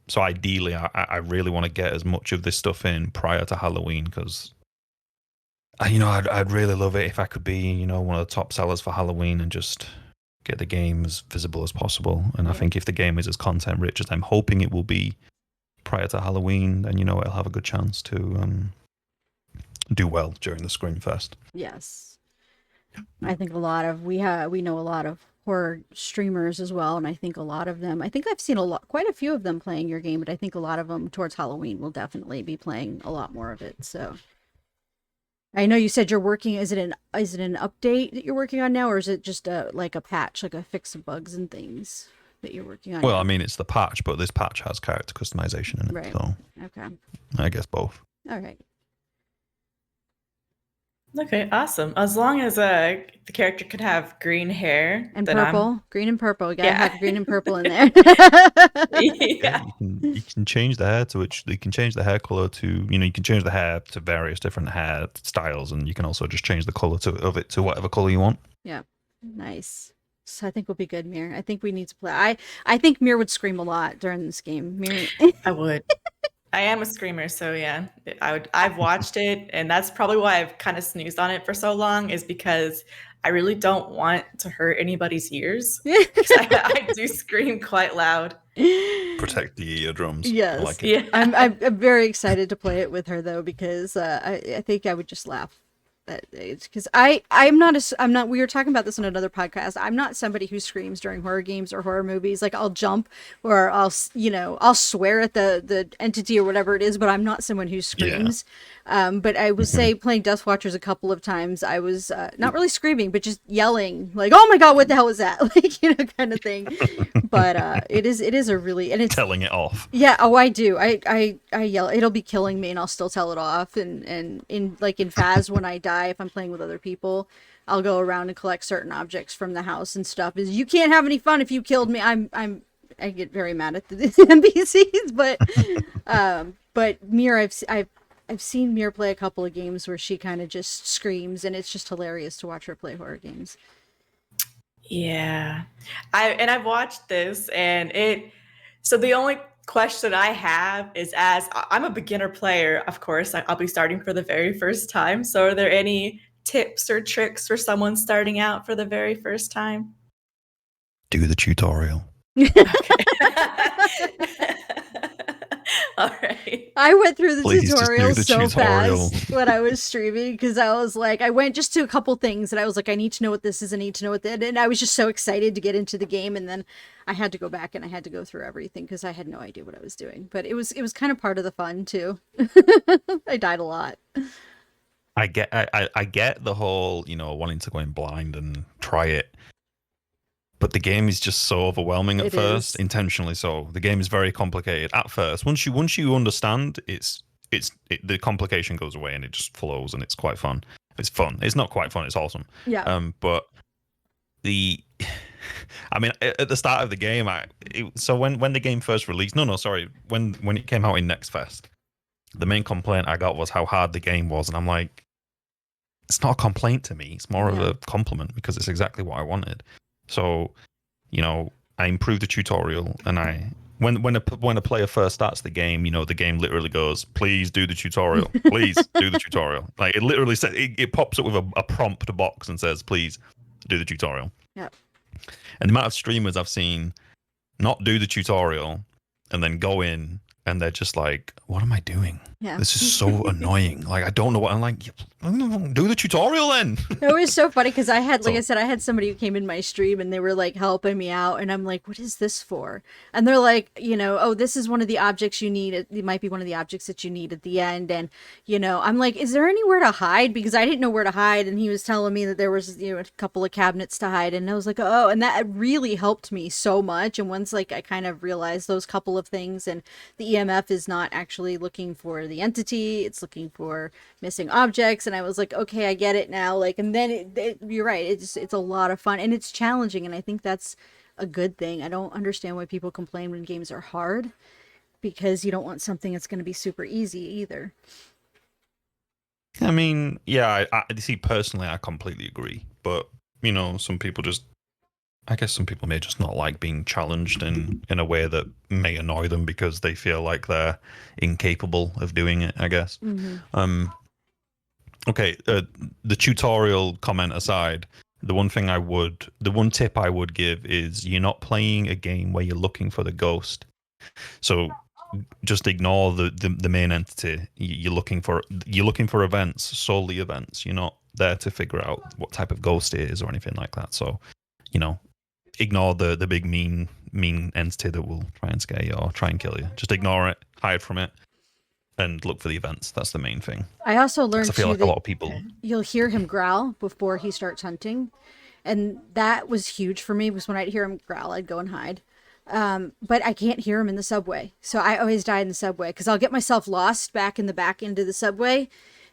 So ideally, I really want to get as much of this stuff in prior to Halloween, because I'd really love it if I could be one of the top sellers for Halloween and just get the game as visible as possible. And I think if the game is as content rich as I'm hoping it will be prior to Halloween, then it'll have a good chance to do well during the Screamfest. Yes, I think we know a lot of horror streamers as well, and I think a lot of them, I think I've seen quite a few of them playing your game, but I think a lot of them towards Halloween will definitely be playing a lot more of it. So I know you said you're working. Is it an update that you're working on now, or is it just like a patch, like a fix of bugs and things that you're working on Well, I now? mean, it's the patch, but this patch has character customization in it, Right. so Okay. I guess both. All right. Okay, awesome. As long as the character could have green hair, And then I'm purple, green and purple. We gotta yeah. have green and purple in there. Yeah, Yeah. you can change the hair to which you can change the hair color to you can change the hair to various different hair styles, and you can also just change the color of it to whatever color you want. Yeah. Nice. So I think we'll be good, Mir. I think we need to play. I think Mir would scream a lot during this game. Mir. I would. I am a screamer, so yeah. I've watched it, and that's probably why I've kind of snoozed on it for so long, is because I really don't want to hurt anybody's ears. Because I do scream quite loud. Protect the eardrums. I Yes. like it. Yeah. I'm very excited to play it with her though, because I think I would just laugh at age, because I'm not, we were talking about this on another podcast. I'm not somebody who screams during horror games or horror movies. Like, I'll jump, or I'll swear at the entity or whatever it is, but I'm not someone who screams. But I would say playing DeathWatchers a couple of times, I was not really screaming, but just yelling like, "Oh my god, what the hell is that?" Like, kind of thing. But it is a really, and it's Telling it off. yeah. Oh, I do. I yell. It'll be killing me, and I'll still tell it off. And in like in Phas, when I die, if I'm playing with other people, I'll go around and collect certain objects from the house and stuff. Is you can't have any fun if you killed me. I get very mad at the NPCs, but Mir, I've seen Mir play a couple of games where she kind of just screams, and it's just hilarious to watch her play horror games. Yeah. I've watched this, and so the only question I have is, as I'm a beginner player, of course, I'll be starting for the very first time. So are there any tips or tricks for someone starting out for the very first time? Do the tutorial. Okay. All right. I went through the Please just do tutorial the so tutorial. fast when I was streaming, because I was like, I went just to a couple things, and I was like, I need to know what this is, I need to know what that, and I was just so excited to get into the game, and then I had to go back and I had to go through everything because I had no idea what I was doing. But it was kind of part of the fun too. I died a lot. I get the whole wanting to go in blind and try it, but the game is just so overwhelming at It first, is. intentionally so. The game is very complicated at first. Once you understand, the complication goes away and it just flows, and it's quite fun. It's fun. It's not quite fun. It's awesome. Yeah. But I mean, at the start of the game, so when the game first released, no, sorry, when it came out in Next Fest, the main complaint I got was how hard the game was, and I'm like, it's not a complaint to me. It's more of a compliment, because it's exactly what I wanted. So, I improved the tutorial, and when a player first starts the game, the game literally goes, "Please do the tutorial. Please do the tutorial." Like, it literally says, it pops up with a prompt box and says, "Please do the tutorial." Yeah. And the amount of streamers I've seen not do the tutorial and then go in, and they're just like, "What am I doing? Yeah. This is so annoying. Like, I don't know what I'm like. Do the tutorial then." It was so funny because I had, like So- I said, I had somebody who came in my stream and they were like helping me out, and I'm like, what is this for? And they're like, oh, this is one of the objects you need. It might be one of the objects that you need at the end. And, I'm like, is there anywhere to hide? Because I didn't know where to hide. And he was telling me that there was, a couple of cabinets to hide. And I was like, oh, and that really helped me so much. And once, like, I kind of realized those couple of things, and the EMF is not actually looking for the entity, it's looking for missing objects, and I was like, okay, I get it now. Like, and then you're right, it's a lot of fun, and it's challenging, and I think that's a good thing. I don't understand why people complain when games are hard, because you don't want something that's going to be super easy either. I mean, yeah, I see, personally, I completely agree. But, some people I guess some people may just not like being challenged in a way that may annoy them because they feel like they're incapable of doing it, I guess. Mm-hmm. Okay, the tutorial comment aside, the one tip I would give is, you're not playing a game where you're looking for the ghost. So just ignore the main entity. You're looking for events, solely events. You're not there to figure out what type of ghost it is or anything like that. So, ignore the big mean entity that will try and scare you or try and kill you. Just ignore it, hide from it, and look for the events. That's the main thing. I also 'Cause I learned feel too like a lot that of people. you'll hear him growl before he starts hunting, and that was huge for me because when I'd hear him growl, I'd go and hide. But I can't hear him in the subway, so I always die in the subway because I'll get myself lost back in the back end of the subway,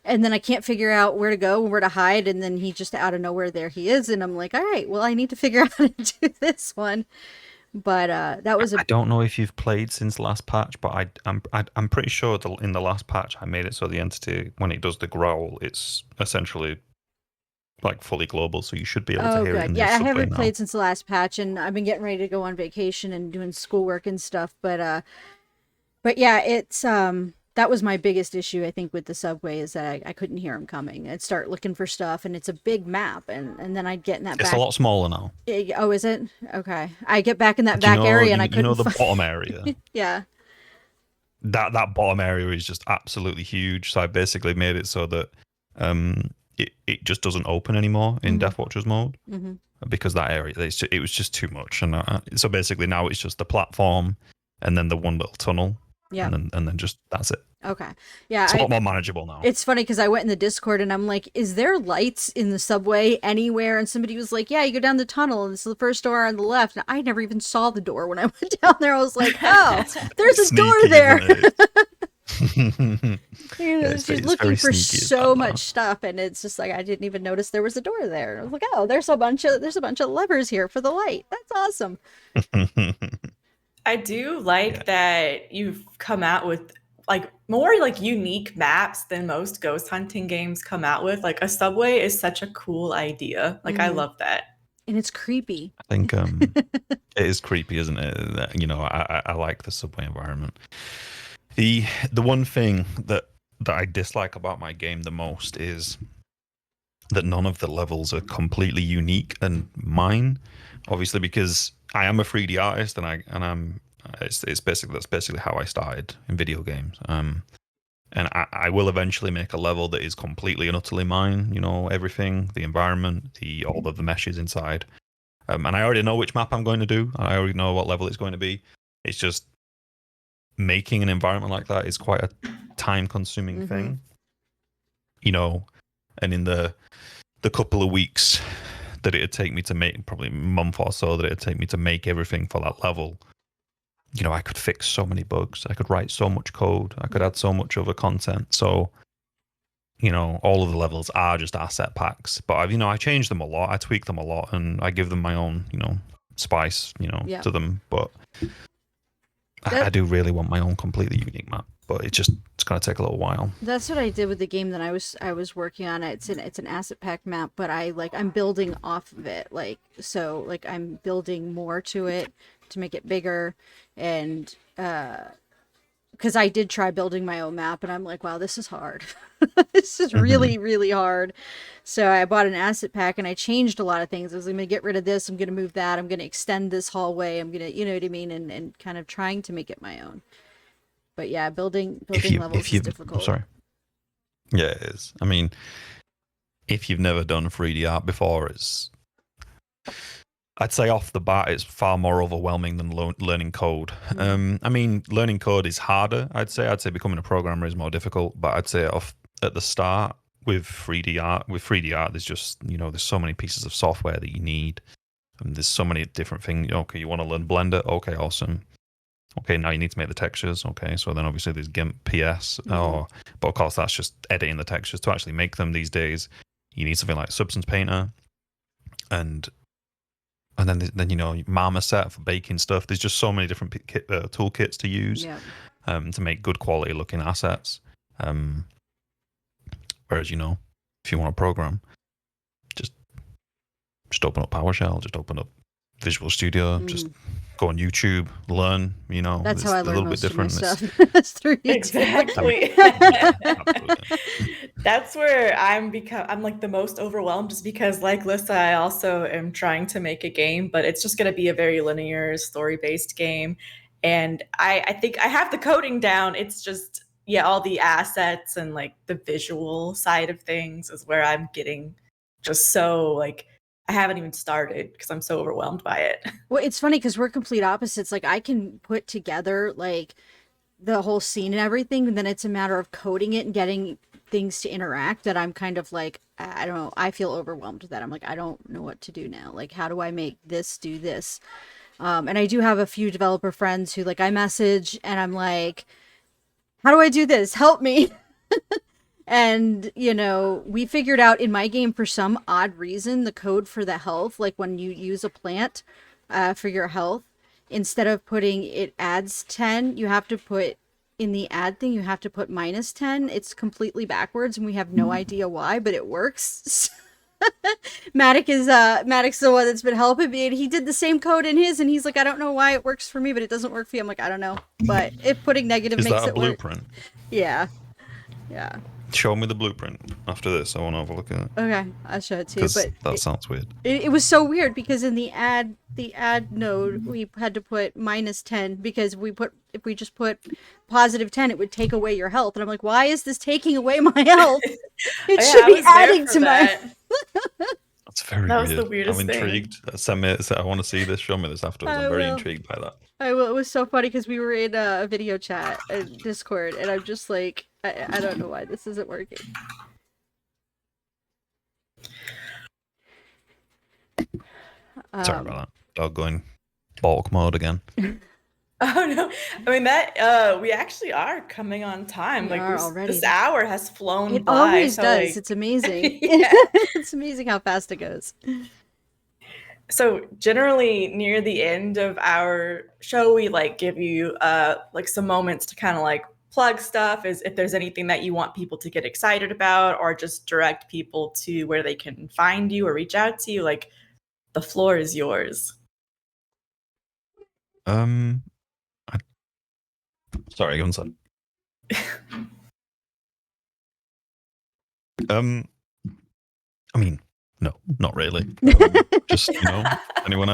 and then I can't figure out where to go and where to hide, and then he just out of nowhere there he is, and I'm like, all right, well I need to figure out how to do this one. But that was I a don't know if you've played since the last patch, but I'm pretty sure in the last patch I made it so the entity, when it does the growl, it's essentially like fully global, so you should be able to oh hear it good. in the Yeah, I subway haven't now. played since the last patch, and I've been getting ready to go on vacation and doing schoolwork and stuff. But yeah, it's that was my biggest issue I think with the subway is that I couldn't hear him coming. I'd start looking for stuff, and it's a big map, and then I'd get in that It's a back. lot smaller now. Oh, is it? Okay. I get back in that Do you back know area and I you know couldn't the find. bottom area? Yeah. That bottom area is just absolutely huge. So I basically made it so that it just doesn't open anymore in Mm-hmm. DeathWatchers mode Mm-hmm. because that area it was just too much. And so basically now it's just the platform and then the one little tunnel Yeah. and then just that's it. Okay. Yeah. It's a lot more manageable now. It's funny because I went in the Discord and I'm like, is there lights in the subway anywhere? And somebody was like, yeah, you go down the tunnel and it's the first door on the left. And I never even saw the door when I went down there. I was like, oh, there's a door Sneaky, there. isn't it? You know, Yeah, it's just it's looking very for sneaky, it's so that much stuff, and it's just like I didn't even notice there was a door there. I was like, oh, there's a bunch of levers here for the light. That's awesome. I do Yeah. like that you've come out with like more like unique maps than most ghost hunting games come out with. Like a subway is such a cool idea. Like I Mhm. love that. And it's creepy. I think it is creepy, isn't it? That, you know, I like the subway environment. The one thing that I dislike about my game the most is that none of the levels are completely unique and mine. Obviously, because I am a 3D artist and I'm it's basically that's basically how I started in video games. And I will eventually make a level that is completely and utterly mine. You know, everything, the environment, all of the meshes inside. And I already know which map I'm going to do. I already know what level it's going to be. It's just making an environment like that is quite a time-consuming Mhm. thing. You know, and in the couple of weeks that it'd take me to make, probably a month or so that it'd take me to make everything for that level, you know, I could fix so many bugs. I could write so much code. I could add so much other content. So, you know, all of the levels are just asset packs. But I've, you know, I change them a lot. I tweak them a lot, and I give them my own, you know, spice, you know, Yeah. to them. But I That do really want my own completely unique map. But it's gonna take a little while. that's what I did with the game that I was working on. It's an asset pack map, but I'm building off of it. Like I'm building more to it to make it bigger, and because I did try building my own map, and I'm like, wow, this is hard. This is Mhm. really hard. So I bought an asset pack, and I changed a lot of things. I was going to get rid of this. I'm going to move that. I'm going to extend this hallway. I'm going to, you know what I mean, and kind of trying to make it my own. But yeah, building levels If is you I'm difficult. sorry. Yeah, it is. I mean, if you've never done 3D art before, I'd say off the bat, it's far more overwhelming than learning code. I mean, learning code is harder. I'd say becoming a programmer is more difficult. But I'd say off at the start with 3D art, there's just, you know, there's so many pieces of software that you need, and there's so many different things. Okay, you want to learn Blender? Okay, awesome. Okay, now you need to make the textures. Okay, so then obviously there's GIMP PS. Mhm. But of course that's just editing the textures. To actually make them these days, you need something like Substance Painter, and then you know Marmoset for baking stuff. There's just so many different toolkits to use Yeah. to make good quality looking assets. Whereas, you know, if you want to program, just open up PowerShell, just open up Visual Studio, just Mhm. go on YouTube, learn. You know, That's how it's I a learn little bit most of my different. stuff. It's through YouTube. I mean, Exactly. yeah, absolutely. That's where I'm like the most overwhelmed just because like Lissa, I also am trying to make a game, but it's just gonna be a very linear story-based game. And I think I have the coding down. It's just yeah, all the assets and like the visual side of things is where I'm getting just so like I haven't even started because I'm so overwhelmed by it. Well, it's funny because we're complete opposites. Like I can put together like the whole scene and everything, and then it's a matter of coding it and getting things to interact, that I'm kind of like, I don't know, I feel overwhelmed with that. I'm like, I don't know what to do now. Like, how do I make this do this? And I do have a few developer friends who, like, I message and I'm like, how do I do this? Help me. And, you know, we figured out in my game, for some odd reason, the code for the health, like when you use a plant for your health, instead of putting it adds 10, you have to put in the add thing, you have to put minus 10. It's completely backwards and we have no idea why, but it works. Maddox the one that's been helping me, and he did the same code in his, and he's like, I don't know why it works for me, but it doesn't work for you. I'm like, I don't know. But if putting negative Is makes that a it work. blueprint? Yeah. Yeah. Show me the blueprint after this. I want to have a look at it. Okay, I'll show it to you. Because But that sounds weird. it was so weird because in the add node we had to put minus 10 because if we just put positive 10 it would take away your health, and I'm like, why is this taking away my health? It should be adding to my. That's very That weird. was the weirdest I'm thing. intrigued. Send me. I want to see this. Show me this afterwards. I'm very intrigued by that. I will. It was so funny because we were in a video chat in Discord, and I'm just like, I don't know why this isn't working. Sorry about that. Dog going bulk mode again. Oh no! I mean that we actually are coming on time. We Like are already. this hour has flown It by. always so, does. like, It's amazing. Yeah. It's amazing how fast it goes. So generally near the end of our show, we like give you like some moments to kind of like plug stuff, is if there's anything that you want people to get excited about, or just direct people to where they can find you or reach out to you. Like the floor is yours. Sorry, go on, son. I mean, no, not really. Just, you know, if anyone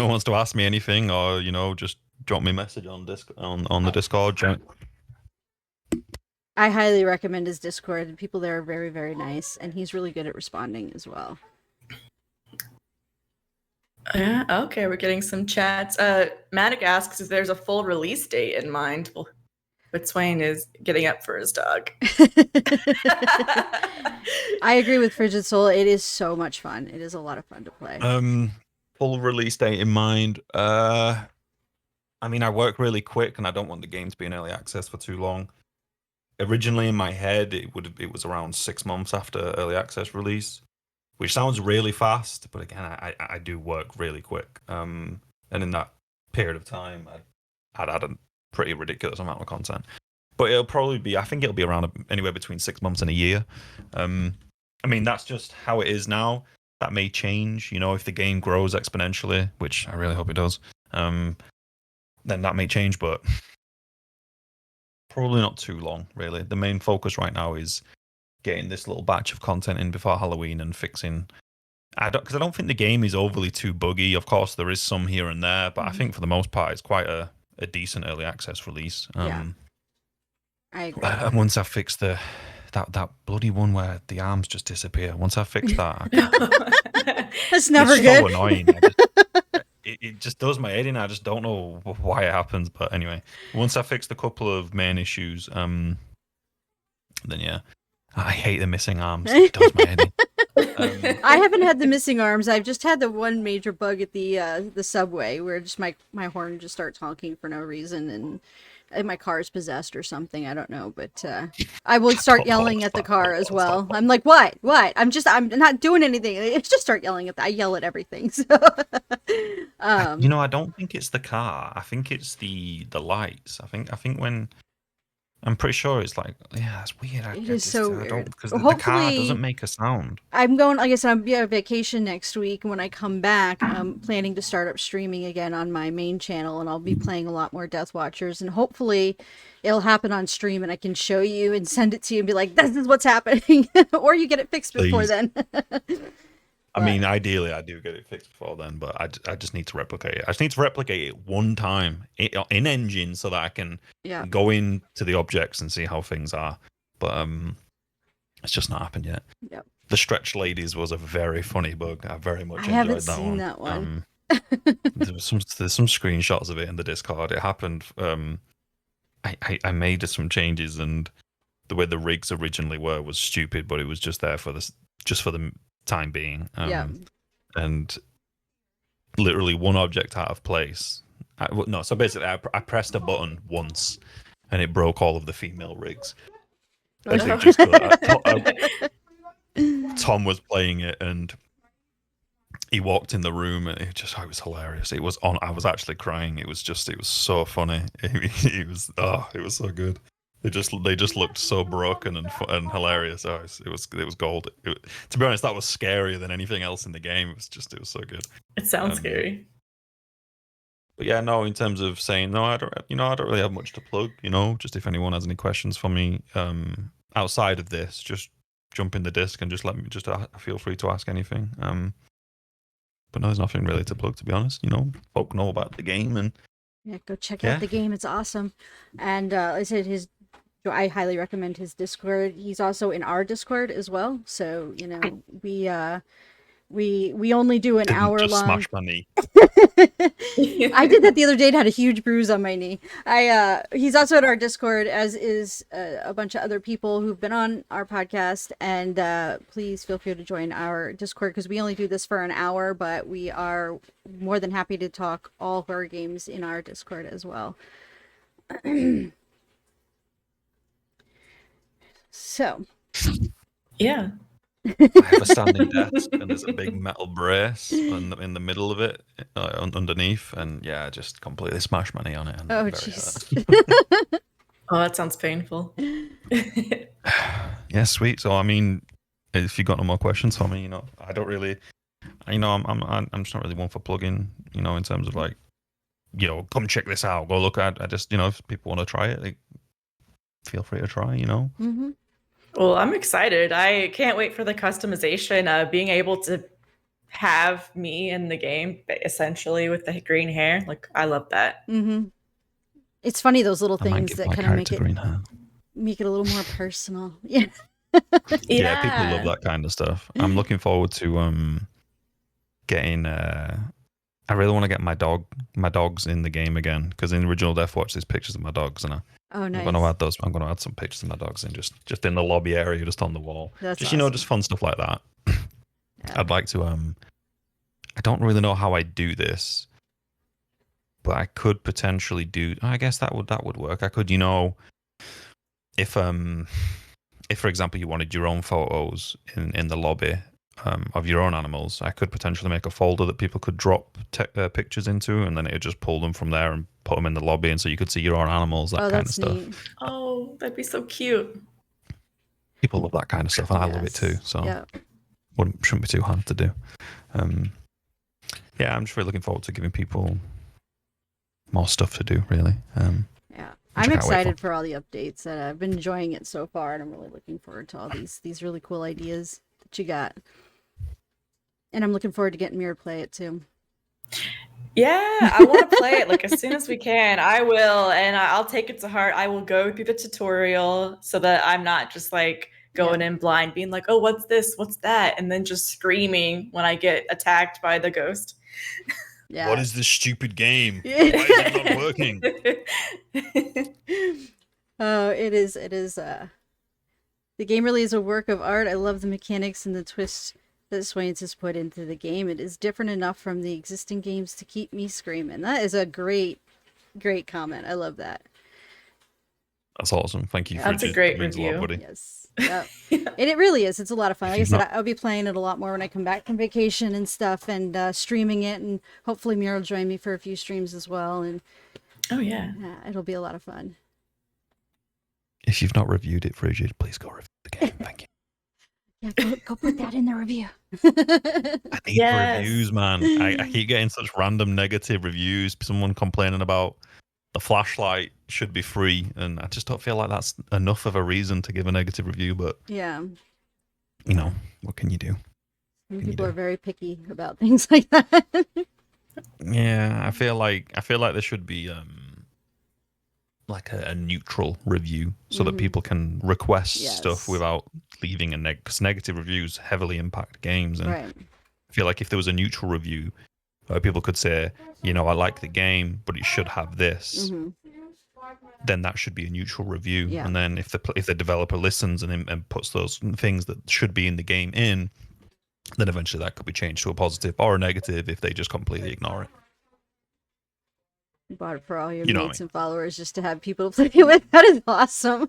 wants to ask me anything, or, you know, just drop me a message on the Discord. I highly recommend his Discord. The people there are very, very nice, and he's really good at responding as well. Yeah, okay, we're getting some chats. Matic asks if there's a full release date in mind, but Swain is getting up for his dog. I agree with Frigid Soul. It is so much fun. It is a lot of fun to play. Full release date in mind. I mean, I work really quick, and I don't want the game to be in early access for too long. Originally, in my head, it was around 6 months after early access release, which sounds really fast, but again, I do work really quick. And in that period of time, I'd add a pretty ridiculous amount of content. But I think it'll be around anywhere between 6 months and a year. I mean, that's just how it is now. That may change, you know, if the game grows exponentially, which I really hope it does. Then that may change, but probably not too long, really. The main focus right now is getting this little batch of content in before Halloween and fixing. Because I don't think the game is overly too buggy. Of course, there is some here and there, but I think for the most part, it's quite a decent early access release. Yeah. I agree. And once I fix that bloody one where the arms just disappear, once I fix that, That's never it's good. so annoying. It just does my head in. I just don't know why it happens. But anyway, once I fixed a couple of main issues, then yeah, I hate the missing arms. It does my head in. I haven't had the missing arms. I've just had the one major bug at the subway where just my horn just starts honking for no reason, and my car is possessed or something. I don't know, but I will start yelling at the car as well. I'm like, what? I'm not doing anything. It's just start yelling at I yell at everything. So, you know, I don't think it's the car. I think it's the lights. I think when I'm pretty sure it's like, yeah, that's weird. It is so weird. Because the car doesn't make a sound. I'm going, like I said, I'm on vacation next week. And when I come back, I'm planning to start up streaming again on my main channel, and I'll be playing a lot more DeathWatchers. And hopefully it'll happen on stream and I can show you and send it to you and be like, this is what's happening. Or you get it fixed before then. I mean, ideally, I do get it fixed before then, but I just need to replicate it. I just need to replicate it one time in engine so that I can go into the objects and see how things are. But it's just not happened yet. Yep. The stretch ladies was a very funny bug. I very much enjoyed haven't that seen one. that one. There's some screenshots of it in the Discord. It happened I made some changes, and the way the rigs originally were was stupid, but it was just there for the time being. Yeah. And literally one object out of place. So basically, I pressed a button once, and it broke all of the female rigs. Oh, Basically, no. just 'cause Tom was playing it, and he walked in the room, and it was hilarious. It was on. I was actually crying. It was so funny. It was so good. They just looked so broken and hilarious. Oh, it was gold. To be honest, that was scarier than anything else in the game. It was so good. It sounds scary. But yeah, no. In terms of saying no, I don't really have much to plug. Just if anyone has any questions for me, outside of this, just jump in the disc and just feel free to ask anything. But no, there's nothing really to plug, to be honest. Folk know about the game, and yeah, go check out the game. It's awesome. And I said I highly recommend his Discord. He's also in our Discord as well. So we only do an hour just long. smash my knee. I did that the other day and had a huge bruise on my knee. He's also at our Discord, as is a bunch of other people who've been on our podcast. And please feel free to join our Discord, because we only do this for an hour, but we are more than happy to talk all horror games in our Discord as well. So. Yeah. I have a standing desk, and there's a big metal brace in the middle of it, underneath, and yeah, I just completely smashed my knee on it. And Oh, jeez. Oh, that sounds painful. Yeah, sweet. So, I mean, if you got no more questions for me, I don't really, I'm just not really one for plugging, in terms of like, come check this out, go look at. I just, if people want to try it, like, feel free to try. Mm-hmm. Well, I'm excited. I can't wait for the customization. Being able to have me in the game, essentially, with the green hair. Like, I love that. Mm-hmm. It's funny, those little things that kind of make it a little more personal. Yeah. Yeah, people love that kind of stuff. I'm looking forward to getting. I really want to get my dogs in the game again, because in the original DeathWatch there's pictures of my dogs, and Oh, nice. I'm gonna add some pictures of my dogs in just in the lobby area, just on the wall. That's just awesome. Just fun stuff like that. Yeah. I'd like to. I don't really know how I do this, but I could potentially do. I guess that would work. I could, if for example you wanted your own photos in the lobby of your own animals, I could potentially make a folder that people could drop pictures into, and then it would just pull them from there and put them in the lobby, and so you could see your own animals, that kind of stuff. Neat. Oh, that'd be so cute. People love that kind of stuff, and I love it too. So shouldn't be too hard to do. Yeah, I'm just really looking forward to giving people more stuff to do, really. Yeah, I'm excited for all the updates, and I've been enjoying it so far, and I'm really looking forward to all these really cool ideas that you got. And I'm looking forward to getting Mirror to play it too. Yeah, I want to play it like as soon as we can. I will, and I'll take it to heart. I will go through the tutorial so that I'm not just like going in blind, being like, oh, what's this? What's that? And then just screaming when I get attacked by the ghost. Yeah. What is this stupid game? Why is it not working? It is. The game really is a work of art. I love the mechanics and the twists that Swains has put into the game. It is different enough from the existing games to keep me screaming. That is a great comment. I love that. That's awesome. Thank you. That's a great review. Buddy. Yes. Yeah. And it really is. It's a lot of fun. Like I said, I'll be playing it a lot more when I come back from vacation and stuff, and streaming it, and hopefully Mira will join me for a few streams as well. And oh yeah, it'll be a lot of fun. If you've not reviewed it, Frigid, please go review the game. Thank you. Yeah, go put that in the review. I need reviews, man. I keep getting such random negative reviews. Someone complaining about the flashlight should be free, and I just don't feel like that's enough of a reason to give a negative review. But yeah, what can you do? People are very picky about things like that. Yeah, I feel like there should be like a neutral review, so that people can request stuff without leaving because negative reviews heavily impact games, and I feel like if there was a neutral review, people could say, I like the game, but it should have this. then that should be a neutral review. Yeah. And then if the developer listens and puts those things that should be in the game in, then eventually that could be changed to a positive or a negative if they just completely ignore it. You bought it for all your You know what I mates mean. and followers just to have people to play with. That is awesome.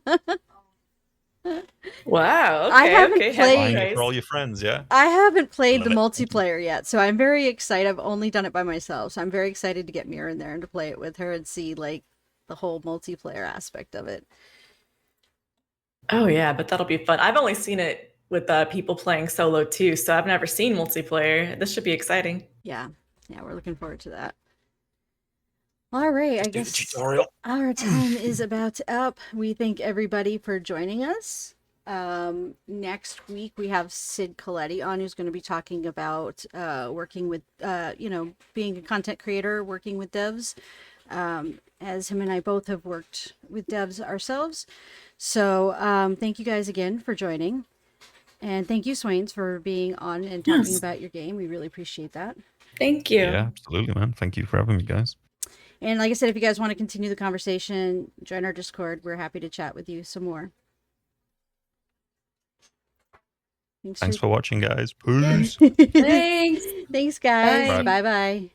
Wow. Okay. I haven't okay. played- Buying Nice. it for all your friends, yeah. I haven't played the Love it. multiplayer yet, so I'm very excited. I've only done it by myself, so I'm very excited to get Mira in there and to play it with her and see like the whole multiplayer aspect of it. Oh yeah, but that'll be fun. I've only seen it with people playing solo too, so I've never seen multiplayer. This should be exciting. Yeah, we're looking forward to that. All right, I Do the guess tutorial. our time is about up. We thank everybody for joining us. Next week we have Sid Coletti on, who's going to be talking about working with, being a content creator, working with devs. As him and I both have worked with devs ourselves. So thank you guys again for joining. And thank you, Swains, for being on and talking Yes. about your game. We really appreciate that. Thank you. Yeah, absolutely, man. Thank you for having me, guys. And like I said, if you guys want to continue the conversation, join our Discord. We're happy to chat with you some more. Thanks for watching, guys. Peace. Thanks. Thanks, guys. Bye. Bye-bye.